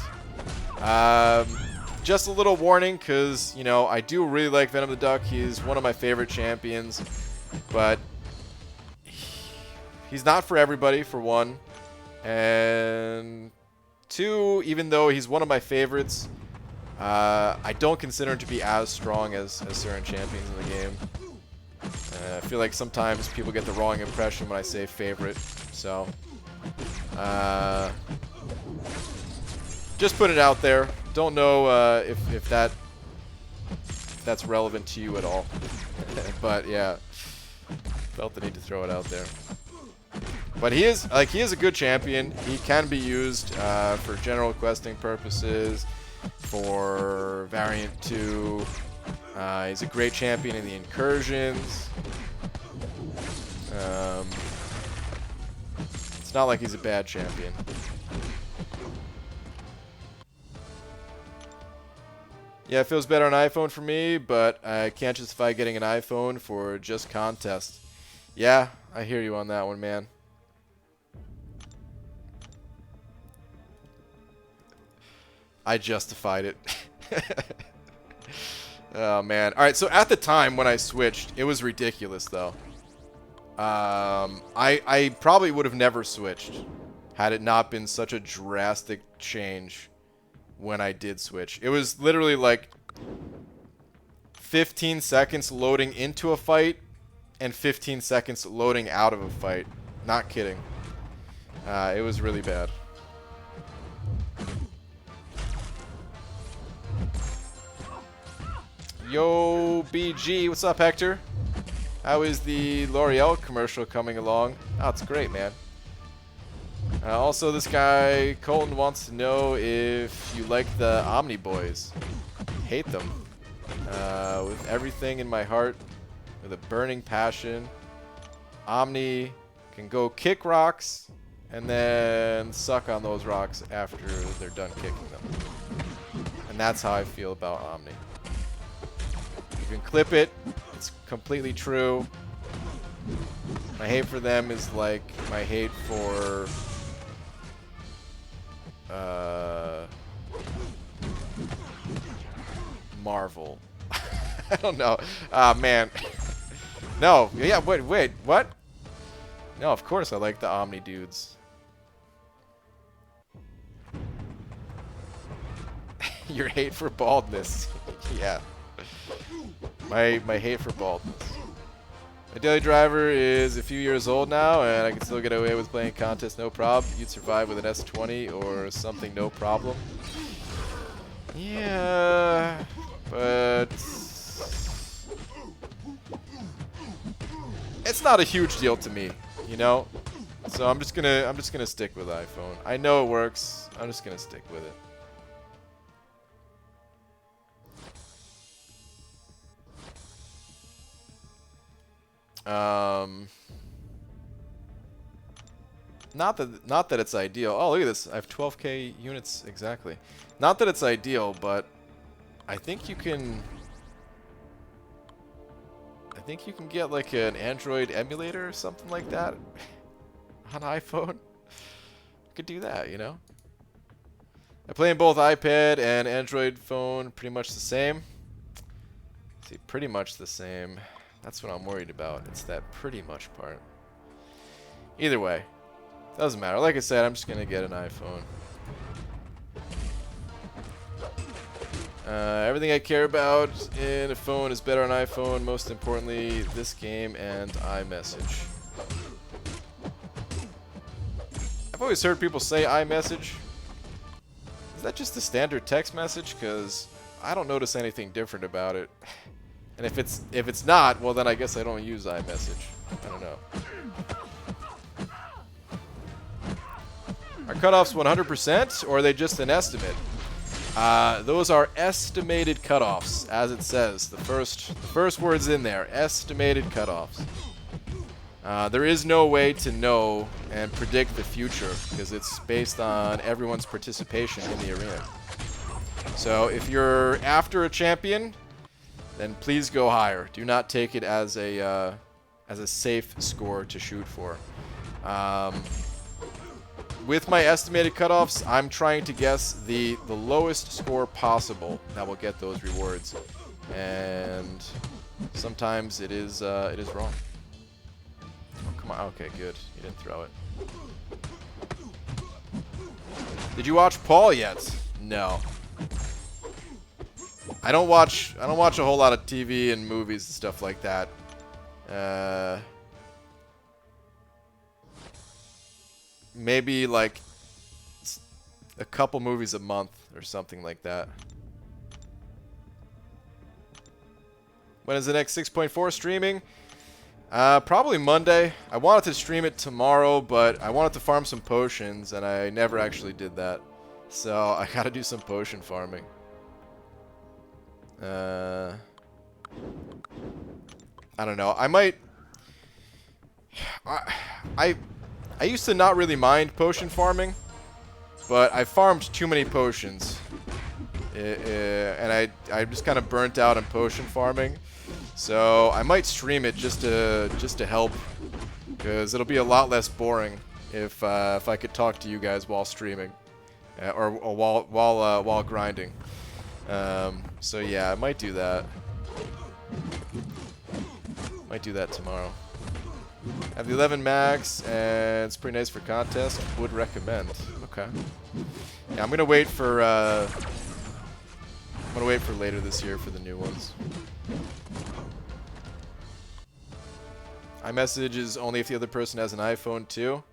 Just a little warning, because, you know, I do really like Venom the Duck. He's one of my favorite champions, but he's not for everybody, for one. And 2, even though he's one of my favorites, I don't consider him to be as strong as certain champions in the game. I feel like sometimes people get the wrong impression when I say favorite, so just put it out there. Don't know if that's relevant to you at all, but yeah, felt the need to throw it out there. But he is a good champion. He can be used for general questing purposes, for Variant 2. He's a great champion in the incursions. It's not like he's a bad champion. Yeah, it feels better on iPhone for me, but I can't justify getting an iPhone for just contests. Yeah, I hear you on that one, man. I justified it. Oh, man. Alright, so at the time when I switched, it was ridiculous, though. I probably would have never switched had it not been such a drastic change when I did switch. It was literally like 15 seconds loading into a fight and 15 seconds loading out of a fight. Not kidding. It was really bad. Yo, BG, what's up, Hector? How is the L'Oreal commercial coming along? Oh, it's great, man. Also, this guy, Colton, wants to know if you like the Omni Boys. Hate them. With everything in my heart, with a burning passion. Omni can go kick rocks and then suck on those rocks after they're done kicking them. And that's how I feel about Omni. You can clip it. It's completely true. My hate for them is like my hate for Marvel. I don't know. Ah, man. No. Yeah, wait. What? No, of course I like the Omni dudes. Your hate for baldness. Yeah. My hate for baldness. My daily driver is a few years old now, and I can still get away with playing contests no problem. You'd survive with an S20 or something no problem. Yeah, but it's not a huge deal to me, you know. So I'm just gonna stick with iPhone. I know it works. I'm just gonna stick with it. Not that it's ideal. Oh, look at this. I have 12K units exactly. Not that it's ideal, but I think you can get like an Android emulator or something like that on iPhone. You could do that, you know? I play in both iPad and Android phone, pretty much the same. See, pretty much the same. That's what I'm worried about. It's that pretty much part. Either way, doesn't matter. Like I said, I'm just gonna get an iPhone. Everything I care about in a phone is better on iPhone. Most importantly, this game and iMessage. I've always heard people say iMessage. Is that just the standard text message? Because I don't notice anything different about it. And if it's not, well then I guess I don't use iMessage. I don't know. Are cutoffs 100% or are they just an estimate? Those are estimated cutoffs, as it says. The first word's in there. Estimated cutoffs. There is no way to know and predict the future because it's based on everyone's participation in the arena. So if you're after a champion, then please go higher. Do not take it as a safe score to shoot for. With my estimated cutoffs, I'm trying to guess the lowest score possible that will get those rewards, and sometimes it is wrong. Oh, come on. Okay, good. You didn't throw it. Did you watch Paul yet? No. I don't watch a whole lot of TV and movies and stuff like that. Maybe like a couple movies a month or something like that. When is the next 6.4 streaming? Probably Monday. I wanted to stream it tomorrow, but I wanted to farm some potions, and I never actually did that. So I gotta do some potion farming. I don't know. I might... I used to not really mind potion farming, but I farmed too many potions, and I just kind of burnt out on potion farming. So I might stream it just to help, because it'll be a lot less boring if I could talk to you guys while streaming, or while grinding. So yeah, I might do that. Might do that tomorrow. I have the 11 max, and it's pretty nice for contest. Would recommend. Okay. Yeah, I'm gonna wait for later this year for the new ones. iMessage is only if the other person has an iPhone too.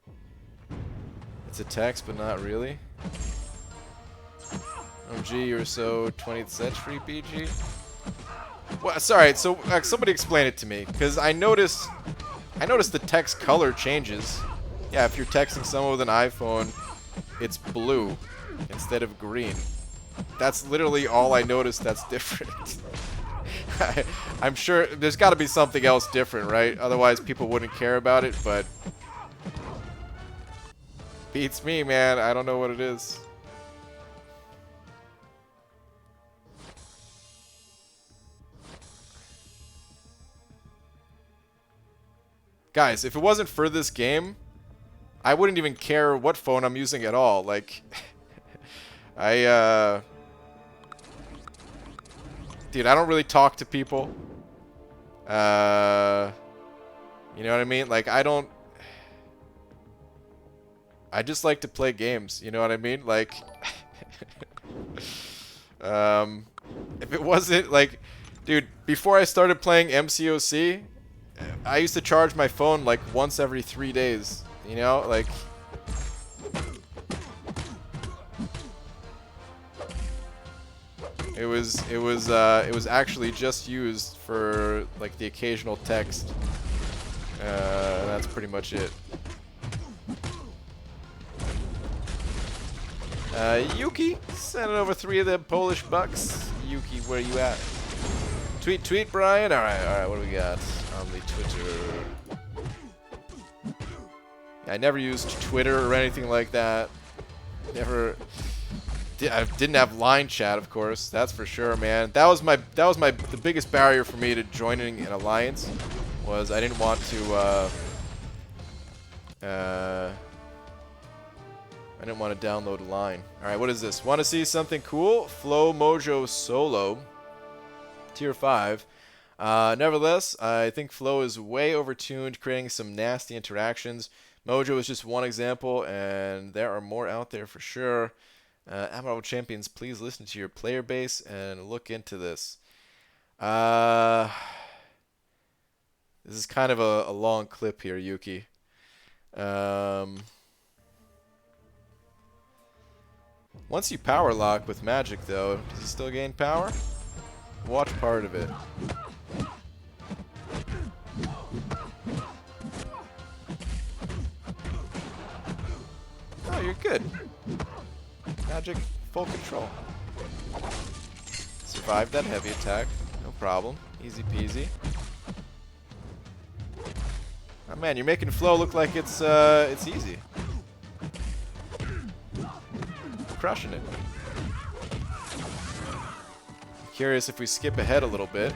It's a text, but not really. Oh gee, you're so 20th century BG. Well, sorry. So somebody explain it to me, because I noticed the text color changes. Yeah, if you're texting someone with an iPhone, it's blue instead of green. That's literally all I noticed that's different. I'm sure there's got to be something else different, right? Otherwise people wouldn't care about it, but beats me, man. I don't know what it is. Guys, if it wasn't for this game, I wouldn't even care what phone I'm using at all. Like, dude, I don't really talk to people. You know what I mean? Like, I just like to play games. You know what I mean? Like, If it wasn't like, dude, before I started playing MCOC, I used to charge my phone like once every 3 days. You know, like. It was actually just used for like the occasional text. That's pretty much it. Yuki sending over 3 of them Polish bucks. Yuki, where you at? Tweet, Brian. All right. What do we got on the Twitter? I never used Twitter or anything like that. Never. I didn't have line chat, of course. That's for sure, man. That was the biggest barrier for me to joining an alliance. Was I didn't want to. I didn't want to download a line. All right, what is this? Want to see something cool? Flow Mojo Solo, Tier 5. Nevertheless, I think Flow is way overtuned, creating some nasty interactions. Mojo is just one example, and there are more out there for sure. Admirable Champions, please listen to your player base and look into this. This is kind of a long clip here, Yuki. Once you power lock with magic, though, does he still gain power? Watch part of it. Oh, you're good. Magic, full control. Survived that heavy attack. No problem. Easy peasy. Oh man, you're making Flow look like it's easy. Crushing it. Curious if we skip ahead a little bit.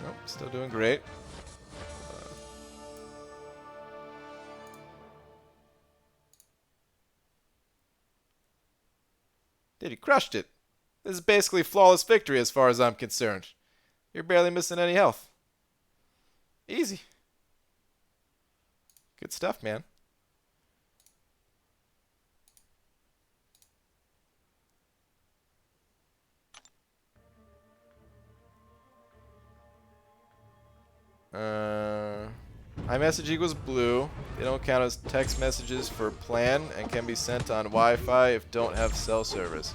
Nope, still doing great. Dude, he crushed it. This is basically flawless victory as far as I'm concerned. You're barely missing any health. Easy. Good stuff, man. iMessage equals blue. They don't count as text messages for plan and can be sent on Wi-Fi if don't have cell service.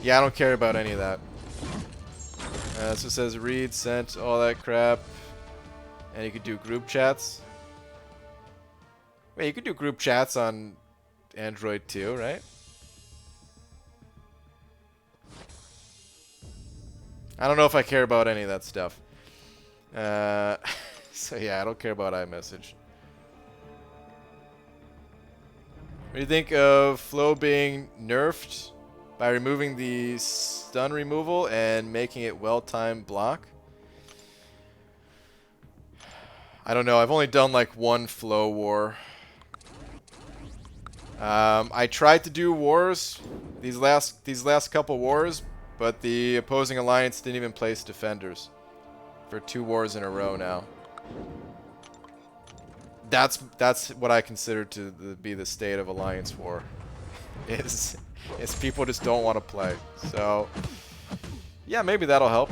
Yeah, I don't care about any of that. So it says read, sent, all that crap. And you could do group chats. Wait, you could do group chats on Android too, right? I don't know if I care about any of that stuff. So yeah, I don't care about iMessage. What do you think of Flow being nerfed by removing the stun removal and making it well-timed block? I don't know. I've only done like one Flow war. I tried to do wars, these last couple wars, but the opposing alliance didn't even place defenders for 2 wars in a row now. That's what I consider to be the state of alliance war. Is people just don't want to play. So yeah, maybe that'll help.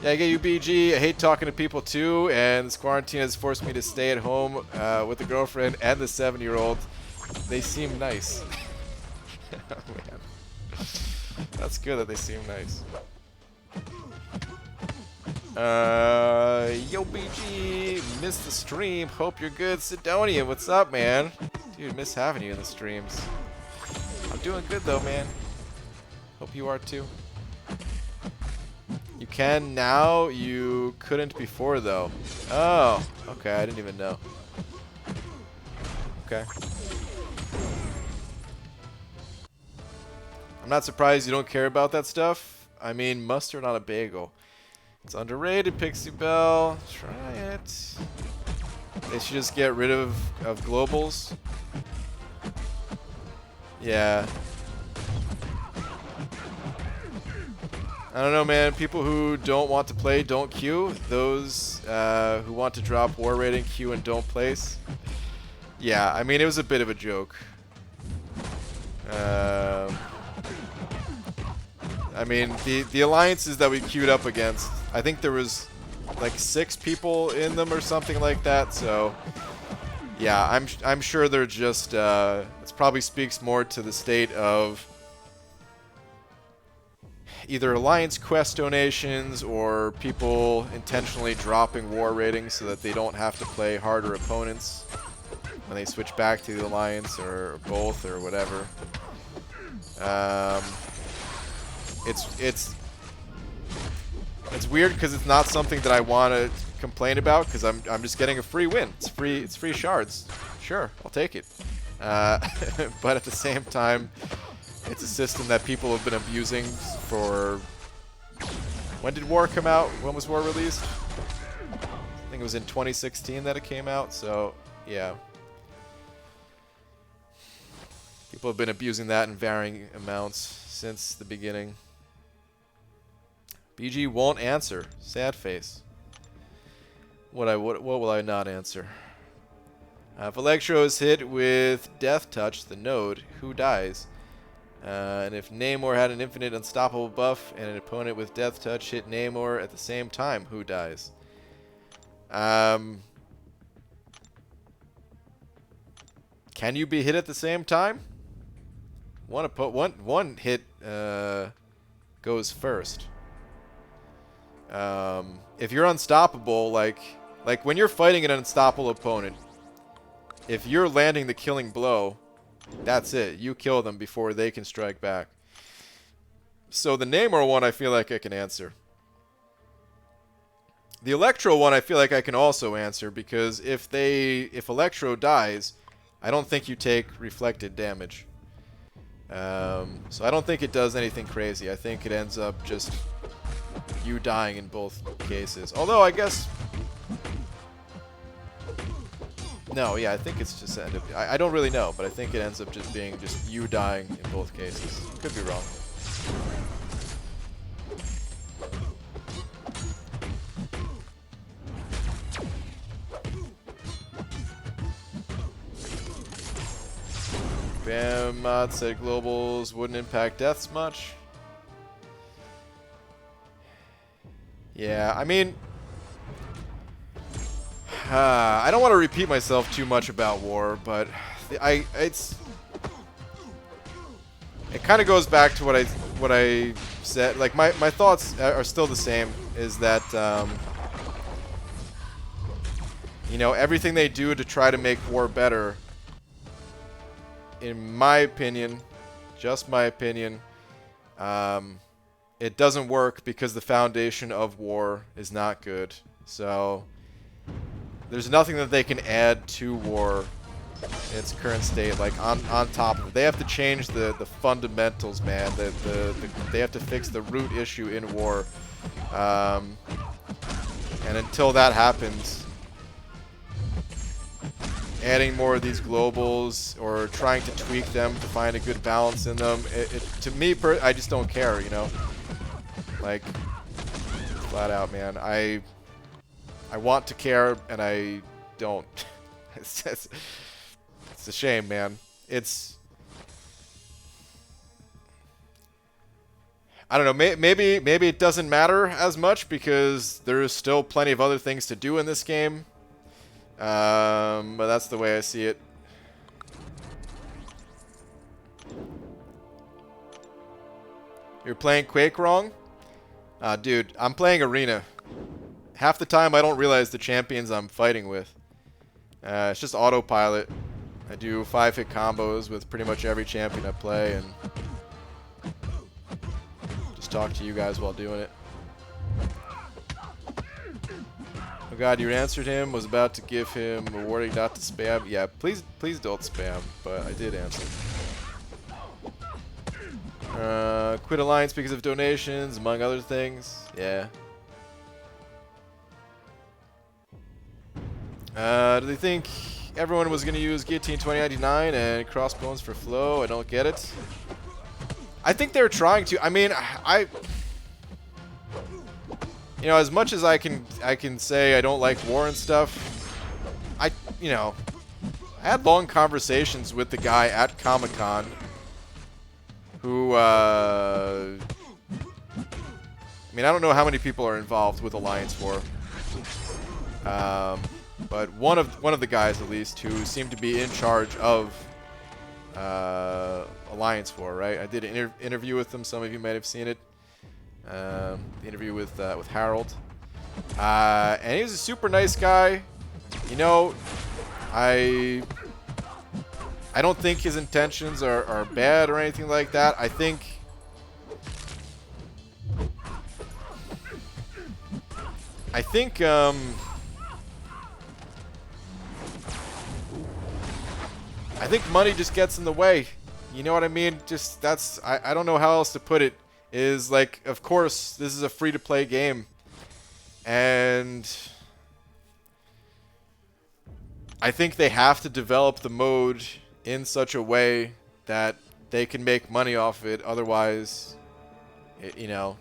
Yeah, I get UBG. I hate talking to people too, and this quarantine has forced me to stay at home with the girlfriend and the 7-year-old. They seem nice. Oh, man. That's good that they seem nice. Yo, BG, missed the stream. Hope you're good. Sidonia, what's up, man? Dude, miss having you in the streams. I'm doing good, though, man. Hope you are, too. You can now. You couldn't before, though. Oh, okay. I didn't even know. Okay. I'm not surprised you don't care about that stuff. I mean, mustard on a bagel. It's underrated, Pixie Bell. Try it. They should just get rid of globals. Yeah. I don't know, man. People who don't want to play don't queue. Those who want to drop war rating queue and don't place. Yeah, I mean, it was a bit of a joke. I mean, the alliances that we queued up against, I think there was like 6 people in them or something like that. So, yeah, I'm sure they're just. It probably speaks more to the state of either alliance quest donations or people intentionally dropping war ratings so that they don't have to play harder opponents when they switch back to the alliance, or both, or whatever. It's weird because it's not something that I want to complain about, because I'm just getting a free win. It's free shards. Sure, I'll take it. But at the same time, it's a system that people have been abusing for... When did War come out? When was War released? I think it was in 2016 that it came out, so yeah. People have been abusing that in varying amounts since the beginning. BG won't answer. Sad face. What will I not answer? If Electro is hit with Death Touch, the node, who dies? And if Namor had an infinite unstoppable buff and an opponent with Death Touch hit Namor at the same time, who dies? Can you be hit at the same time? One hit goes first. If you're unstoppable, like when you're fighting an unstoppable opponent, if you're landing the killing blow, that's it. You kill them before they can strike back. So the Namor one, I feel like I can answer. The Electro one, I feel like I can also answer, because if Electro dies, I don't think you take reflected damage. So I don't think it does anything crazy. I think it ends up just you dying in both cases. Although I guess... No, yeah, I think it's just end up... I don't really know, but I think it ends up just being just you dying in both cases. Could be wrong. Bam Mod said globals wouldn't impact deaths much. Yeah, I mean... I don't want to repeat myself too much about War, but it kind of goes back to what I said. Like my thoughts are still the same. Is that you know, everything they do to try to make War better, in my opinion, just my opinion, it doesn't work because the foundation of War is not good. So there's nothing that they can add to War in its current state, like on top of it. They have to change the fundamentals, man. They have to fix the root issue in War. And until that happens, adding more of these globals or trying to tweak them to find a good balance in them, to me, I just don't care, you know? Like, flat out, man. I want to care, and I don't. It's a shame, man. I don't know, maybe it doesn't matter as much because there's still plenty of other things to do in this game. But that's the way I see it. You're playing Quake wrong? Dude, I'm playing Arena. Half the time I don't realize the champions I'm fighting with. It's just autopilot. I do 5-hit combos with pretty much every champion I play, and just talk to you guys while doing it. Oh god, you answered him. Was about to give him a warning not to spam. Yeah, please don't spam, but I did answer. Quit Alliance because of donations, among other things. Yeah. Do they think everyone was going to use Guillotine 2099 and Crossbones for flow? I don't get it. I think they're trying to. I mean, you know, as much as I can say I don't like war and stuff, you know, I had long conversations with the guy at Comic-Con who, I mean, I don't know how many people are involved with Alliance War, but one of the guys at least who seemed to be in charge of Alliance War, right? I did an interview with him. Some of you might have seen it. The interview with Harold, and he was a super nice guy. You know, I don't think his intentions are bad or anything like that. I think money just gets in the way. You know what I mean? Just I don't know how else to put it. Is like, of course, this is a free-to-play game, and I think they have to develop the mode in such a way that they can make money off it. Otherwise, you know,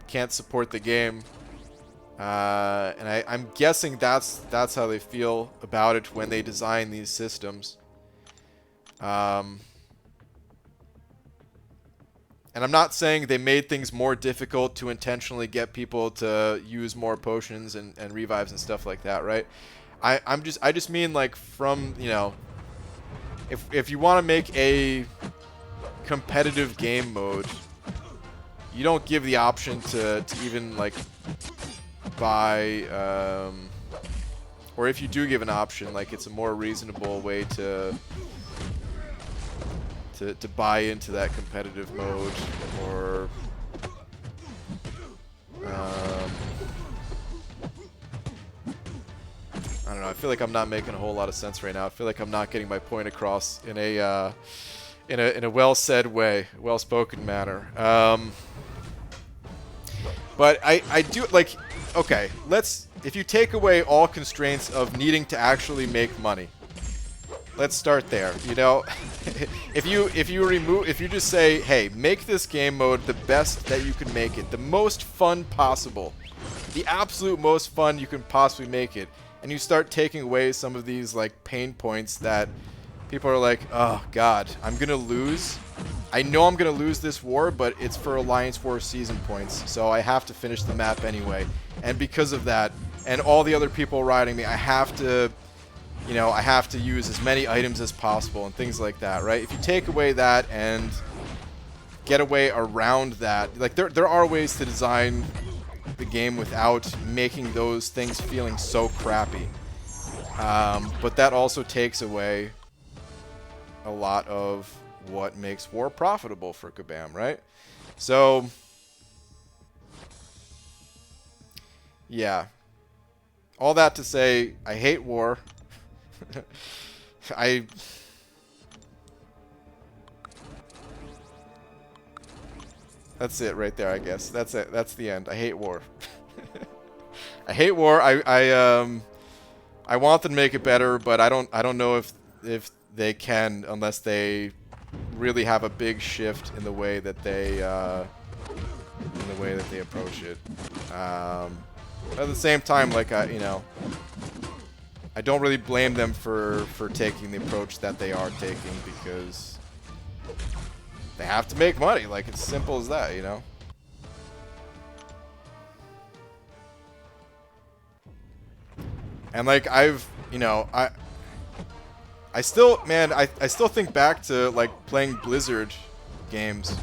can't support the game. And I'm guessing that's how they feel about it when they design these systems. And I'm not saying they made things more difficult to intentionally get people to use more potions and revives and stuff like that, right? I just mean, like, from, you know, if you want to make a competitive game mode, you don't give the option to even, like, buy, or if you do give an option, like, it's a more reasonable way to buy into that competitive mode, or I don't know. I feel like I'm not making a whole lot of sense right now. I feel like I'm not getting my point across in a well-said way, well-spoken manner. But I do, like, okay, if you take away all constraints of needing to actually make money, let's start there. You know, if you just say, hey, make this game mode the best that you can make it, the most fun possible, the absolute most fun you can possibly make it, and you start taking away some of these, like, pain points that people are like, oh god, I'm gonna lose. I know I'm gonna lose this war, but it's for Alliance War season points, so I have to finish the map anyway. And because of that, and all the other people riding me, I have to, you know, I have to use as many items as possible and things like that, right? If you take away that and get a way around that, like, there are ways to design the game without making those things feeling so crappy. But that also takes away a lot of what makes war profitable for Kabam, right? So, yeah. All that to say, I hate war. That's it right there, I guess. That's it. That's the end. I hate war. I hate war. I want them to make it better, but I don't know if they can unless they really have a big shift in the way that they approach it. At the same time, like, you know, I don't really blame them for taking the approach that they are taking, because they have to make money. Like, it's simple as that, you know? And, like, you know, I still, man, I still think back to, like, playing Blizzard games.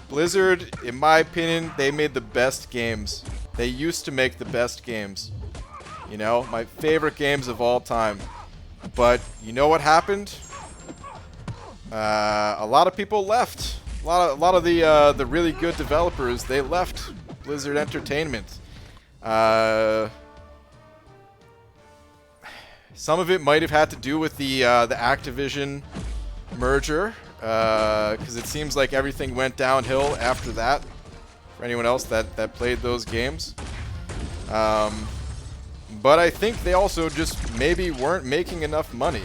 Blizzard, in my opinion, they made the best games. They used to make the best games. You know, my favorite games of all time. But you know what happened? A lot of people left. A lot of the really good developers, they left Blizzard Entertainment. Some of it might have had to do with the Activision merger, because it seems like everything went downhill after that. For anyone else that played those games. But I think they also just maybe weren't making enough money.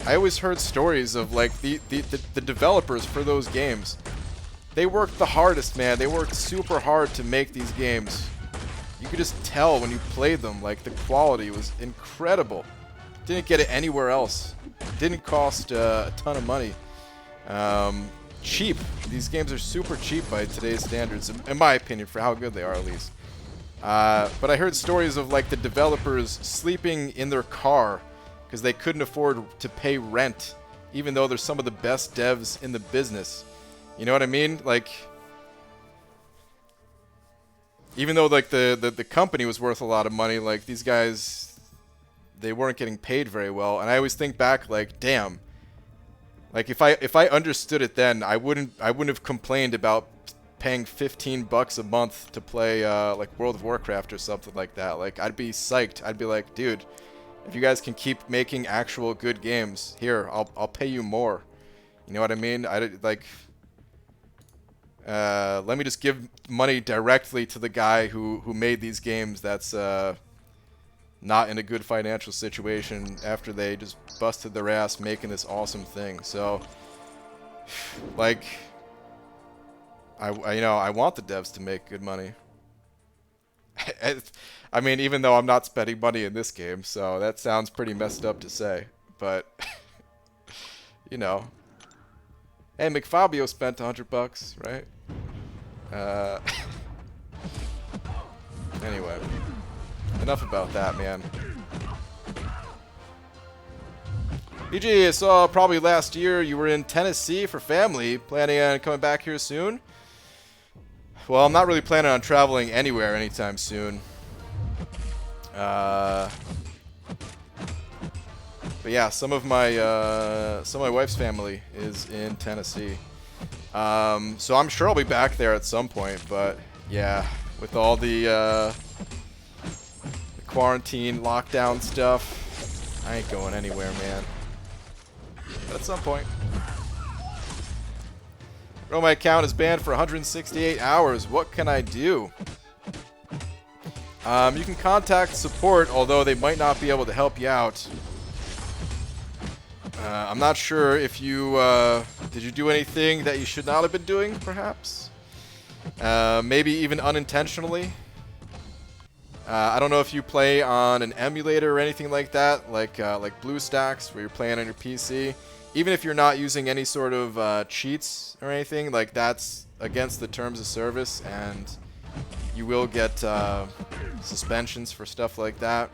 I always heard stories of, like, the developers for those games. They worked the hardest, man. They worked super hard to make these games. You could just tell when you played them, like, the quality was incredible. Didn't get it anywhere else. Didn't cost a ton of money. Cheap. These games are super cheap by today's standards, in my opinion, for how good they are, at least. But I heard stories of, like, the developers sleeping in their car because they couldn't afford to pay rent, even though they're some of the best devs in the business. You know what I mean? Like, even though, like, the company was worth a lot of money, like, these guys, they weren't getting paid very well. And I always think back, like, damn. Like, if I understood it then, I wouldn't have complained about paying $15 a month to play like World of Warcraft or something like that. Like, I'd be psyched. I'd be like, dude, if you guys can keep making actual good games, here, I'll pay you more. You know what I mean? Let me just give money directly to the guy who made these games that's not in a good financial situation after they just busted their ass making this awesome thing. So, like, I want the devs to make good money. I mean, even though I'm not spending money in this game, so that sounds pretty messed up to say, but you know. Hey, McFabio spent $100, right? Anyway. Enough about that, man. BG, I saw probably last year you were in Tennessee for family. Planning on coming back here soon? Well, I'm not really planning on traveling anywhere anytime soon. But yeah, some of my wife's family is in Tennessee. So I'm sure I'll be back there at some point. But yeah, with all the quarantine, lockdown stuff, I ain't going anywhere, man. But at some point. Bro, my account is banned for 168 hours. What can I do? You can contact support, although they might not be able to help you out. I'm not sure if you... did you do anything that you should not have been doing, perhaps? Maybe even unintentionally? I don't know if you play on an emulator or anything like that, like BlueStacks, where you're playing on your PC. Even if you're not using any sort of cheats or anything, like, that's against the terms of service, and you will get suspensions for stuff like that.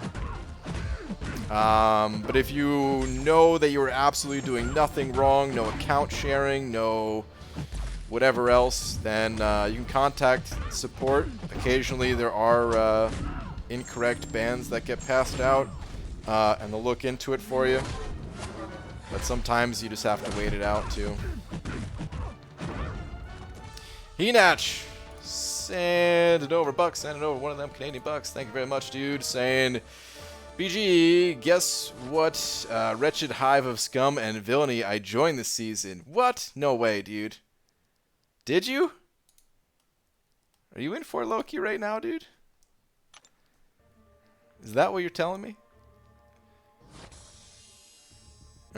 But if you know that you were absolutely doing nothing wrong, no account sharing, no whatever else, then you can contact support. Occasionally there are incorrect bans that get passed out, and they'll look into it for you. But sometimes you just have to wait it out, too. Henach! Send it over, Bucks. Send it over, one of them Canadian bucks. Thank you very much, dude. Saying, BG, guess what wretched hive of scum and villainy I joined this season? What? No way, dude. Did you? Are you in for Loki right now, dude? Is that what you're telling me?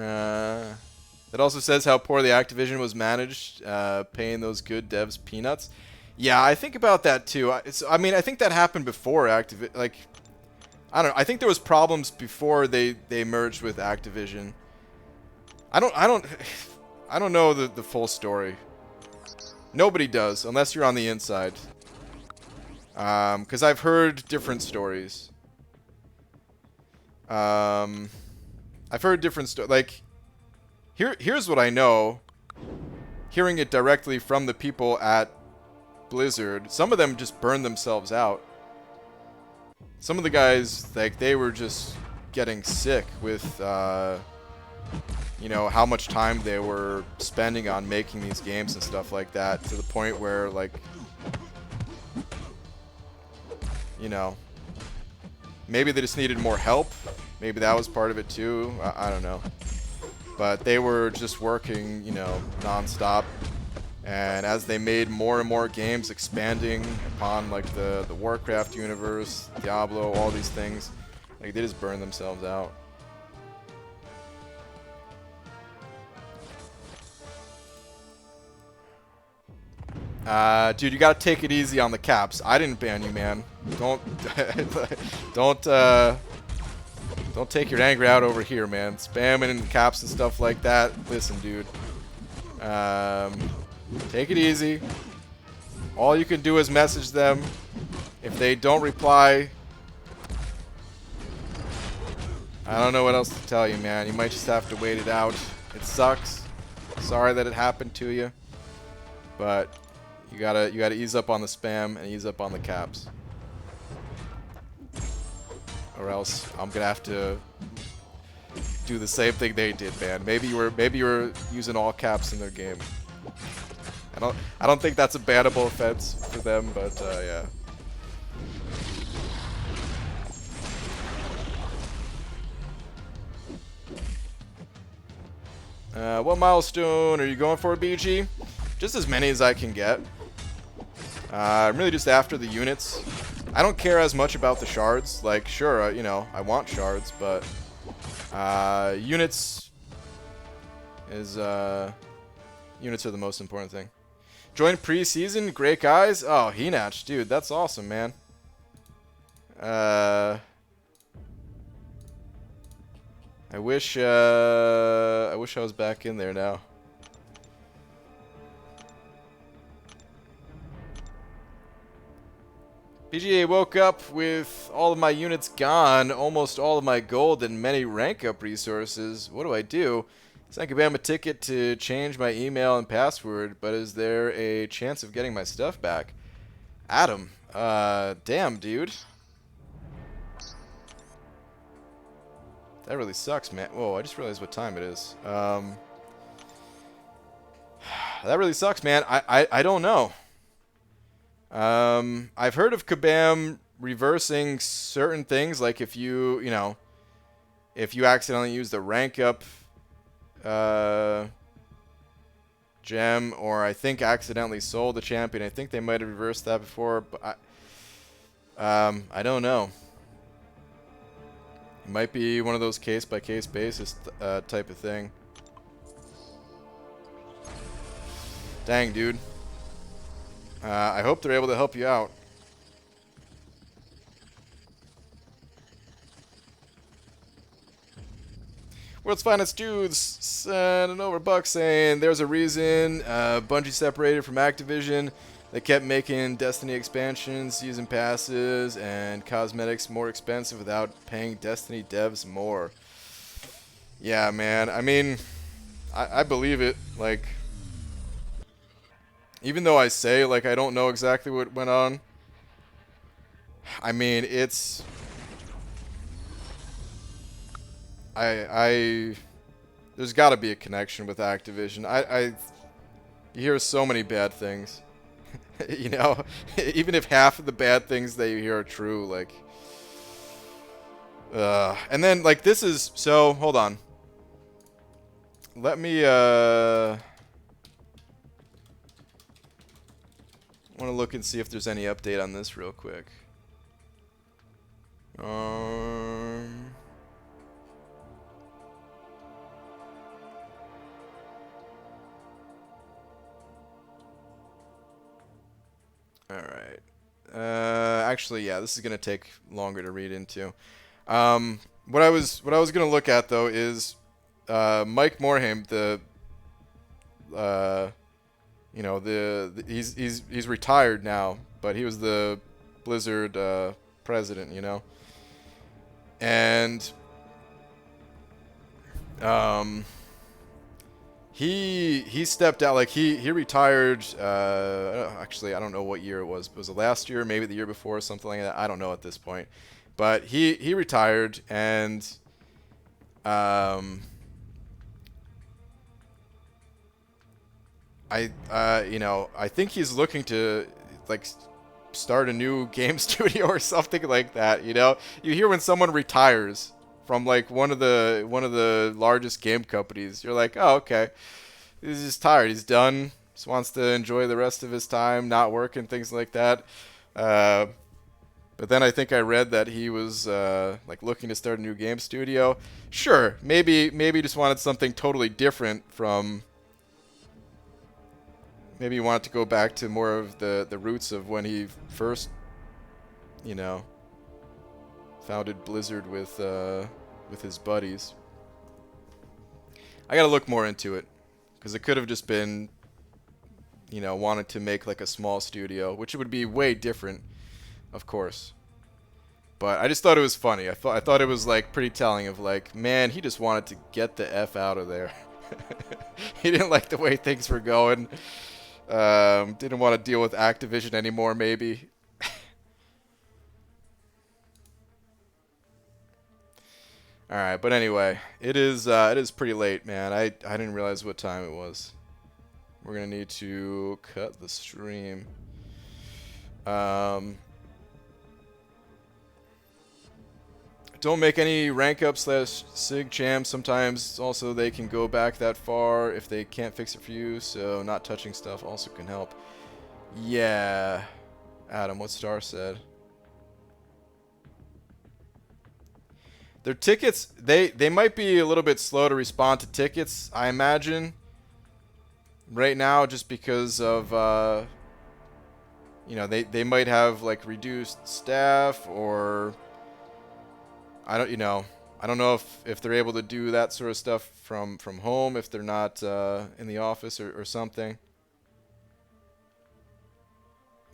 It also says how poorly Activision was managed, paying those good devs peanuts. Yeah, I think about that too. I mean, I think that happened before Activision. Like, I don't know. I think there was problems before they merged with Activision. I don't know the full story. Nobody does, unless you're on the inside. 'Cause I've heard different stories. I've heard different stories. Like, here's what I know. Hearing it directly from the people at Blizzard, some of them just burned themselves out. Some of the guys, like, they were just getting sick with, you know, how much time they were spending on making these games and stuff like that, to the point where, like, you know, maybe they just needed more help. Maybe that was part of it too. I don't know. But they were just working, you know, non-stop. And as they made more and more games, expanding upon, like, the Warcraft universe, Diablo, all these things, like, they just burned themselves out. Dude, you gotta take it easy on the caps. I didn't ban you, man. Don't, don't, don't take your anger out over here, man. Spamming in caps and stuff like that. Listen, dude. Take it easy. All you can do is message them. If they don't reply, I don't know what else to tell you, man. You might just have to wait it out. It sucks. Sorry that it happened to you, but you gotta ease up on the spam and ease up on the caps, or else I'm gonna have to do the same thing they did, man. Maybe you were using all caps in their game. I don't think that's a bannable offense for them, but yeah. What milestone are you going for, BG? Just as many as I can get. I'm really just after the units. I don't care as much about the shards. Like, sure, you know, I want shards, but units is units are the most important thing. Join preseason, great guys. Oh, Hinach, dude, that's awesome, man. I wish I was back in there now. PGA woke up with all of my units gone, almost all of my gold, and many rank up resources. What do I do? Sent Kabam a ticket to change my email and password, but is there a chance of getting my stuff back? Adam, damn, dude. That really sucks, man. Whoa, I just realized what time it is. That really sucks, man. I don't know. I've heard of Kabam reversing certain things, like if you know, if you accidentally use the rank up gem, or I think accidentally sold the champion. I think they might have reversed that before, but I don't know. It might be one of those case-by-case basis type of thing. Dang, dude. I hope they're able to help you out. World's Finest Dudes sent an over buck saying there's a reason Bungie separated from Activision. They kept making Destiny expansions, season passes, and cosmetics more expensive without paying Destiny devs more. Yeah, man. I mean, I believe it. Like, even though I say, like, I don't know exactly what went on, I mean, it's... there's got to be a connection with Activision. You hear so many bad things. You know, even if half of the bad things that you hear are true, like... and then, like, this is... So, hold on. Let me, I want to look and see if there's any update on this real quick. Alright. Actually, yeah, this is going to take longer to read into. What I was going to look at, though, is Mike Morhaime, you know, he's retired now, but he was the Blizzard president, you know. And he stepped out, like he retired. Actually, I don't know what year it was. Was it last year? Maybe the year before, or something like that. I don't know at this point. But he retired, and you know, I think he's looking to like start a new game studio or something like that. You know, you hear when someone retires from like one of the largest game companies, you're like, oh, okay, he's just tired, he's done, just wants to enjoy the rest of his time, not working, things like that. But then I think I read that he was like looking to start a new game studio. Sure, maybe he just wanted something totally different from Maybe you want it to go back to more of the roots of when he first, you know, founded Blizzard with his buddies. I gotta look more into it, because it could have just been, you know, wanted to make like a small studio, which would be way different, of course. But I just thought it was funny. I thought it was like pretty telling of like, man, he just wanted to get the F out of there. He didn't like the way things were going. Didn't want to deal with Activision anymore, maybe. All right, but anyway, it is pretty late, man. I didn't realize what time it was. We're gonna need to cut the stream. Don't make any rank up / sig champs. Sometimes also they can go back that far if they can't fix it for you. So not touching stuff also can help. Yeah, Adam, what Star said. Their tickets, they might be a little bit slow to respond to tickets, I imagine. Right now, just because of you know, they might have like reduced staff, or I don't know if they're able to do that sort of stuff from home if they're not in the office or something.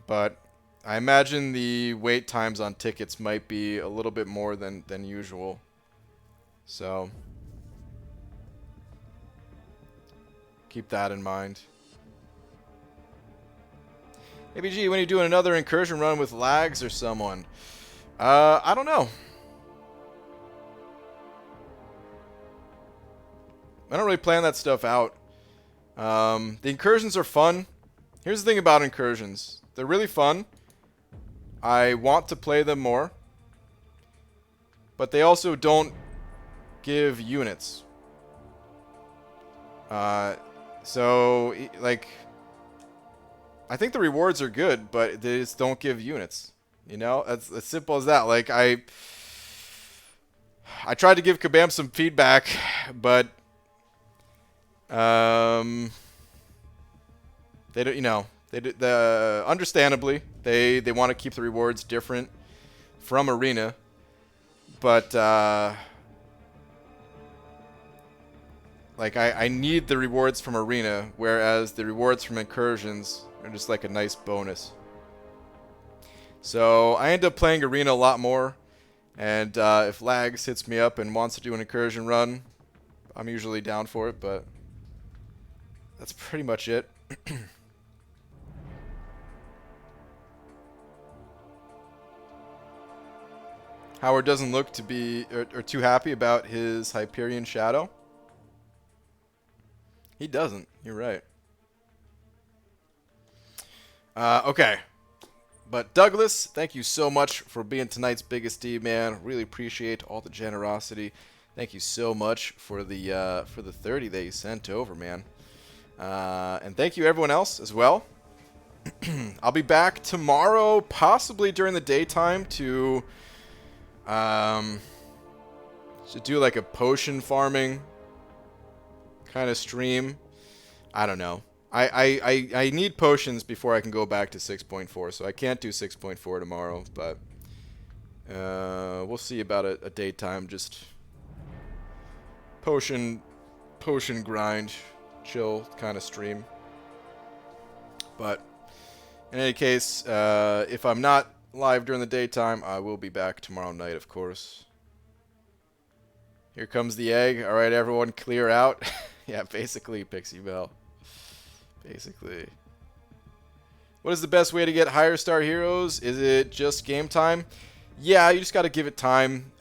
But I imagine the wait times on tickets might be a little bit more than usual. So keep that in mind. ABG, when are you doing another incursion run with lags or someone? I don't know. I don't really plan that stuff out. The incursions are fun. Here's the thing about incursions. They're really fun. I want to play them more. But they also don't give units. So, like, I think the rewards are good, but they just don't give units. You know? It's as simple as that. Like, I tried to give Kabam some feedback, but they don't, you know, understandably they want to keep the rewards different from Arena, but like I need the rewards from Arena, whereas the rewards from incursions are just like a nice bonus. So I end up playing Arena a lot more, and if Lags hits me up and wants to do an incursion run, I'm usually down for it, but that's pretty much it. Howard doesn't look to be or too happy about his Hyperion Shadow. He doesn't. You're right. Okay. But Douglas, thank you so much for being tonight's biggest D, man. Really appreciate all the generosity. Thank you so much for the 30 that you sent over, man. And thank you everyone else as well. I'll be back tomorrow, possibly during the daytime, to do like a potion farming kind of stream. I don't know. I need potions before I can go back to 6.4, so I can't do 6.4 tomorrow, but we'll see about a daytime, just potion grind, chill kind of stream. But in any case, if I'm not live during the daytime, I will be back tomorrow night, of course. Here comes the egg. All right, everyone, clear out. Yeah, basically, Pixie Bell. Basically. What is the best way to get higher star heroes? Is it just game time? Yeah, you just got to give it time.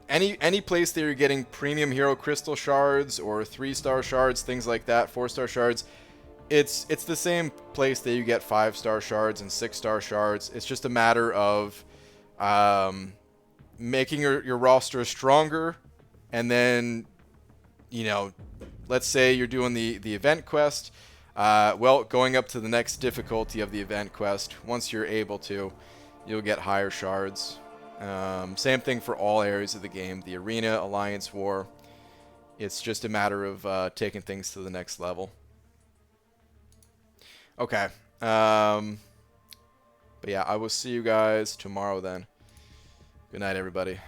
Any place that you're getting premium hero crystal shards or 3-star shards, things like that, 4-star shards, it's the same place that you get 5-star shards and 6-star shards. It's just a matter of making your roster stronger, and then, you know, let's say you're doing the event quest. Well, going up to the next difficulty of the event quest, once you're able to, you'll get higher shards. Same thing for all areas of the game. The Arena, Alliance War. It's just a matter of taking things to the next level. Okay. But yeah, I will see you guys tomorrow then. Good night, everybody.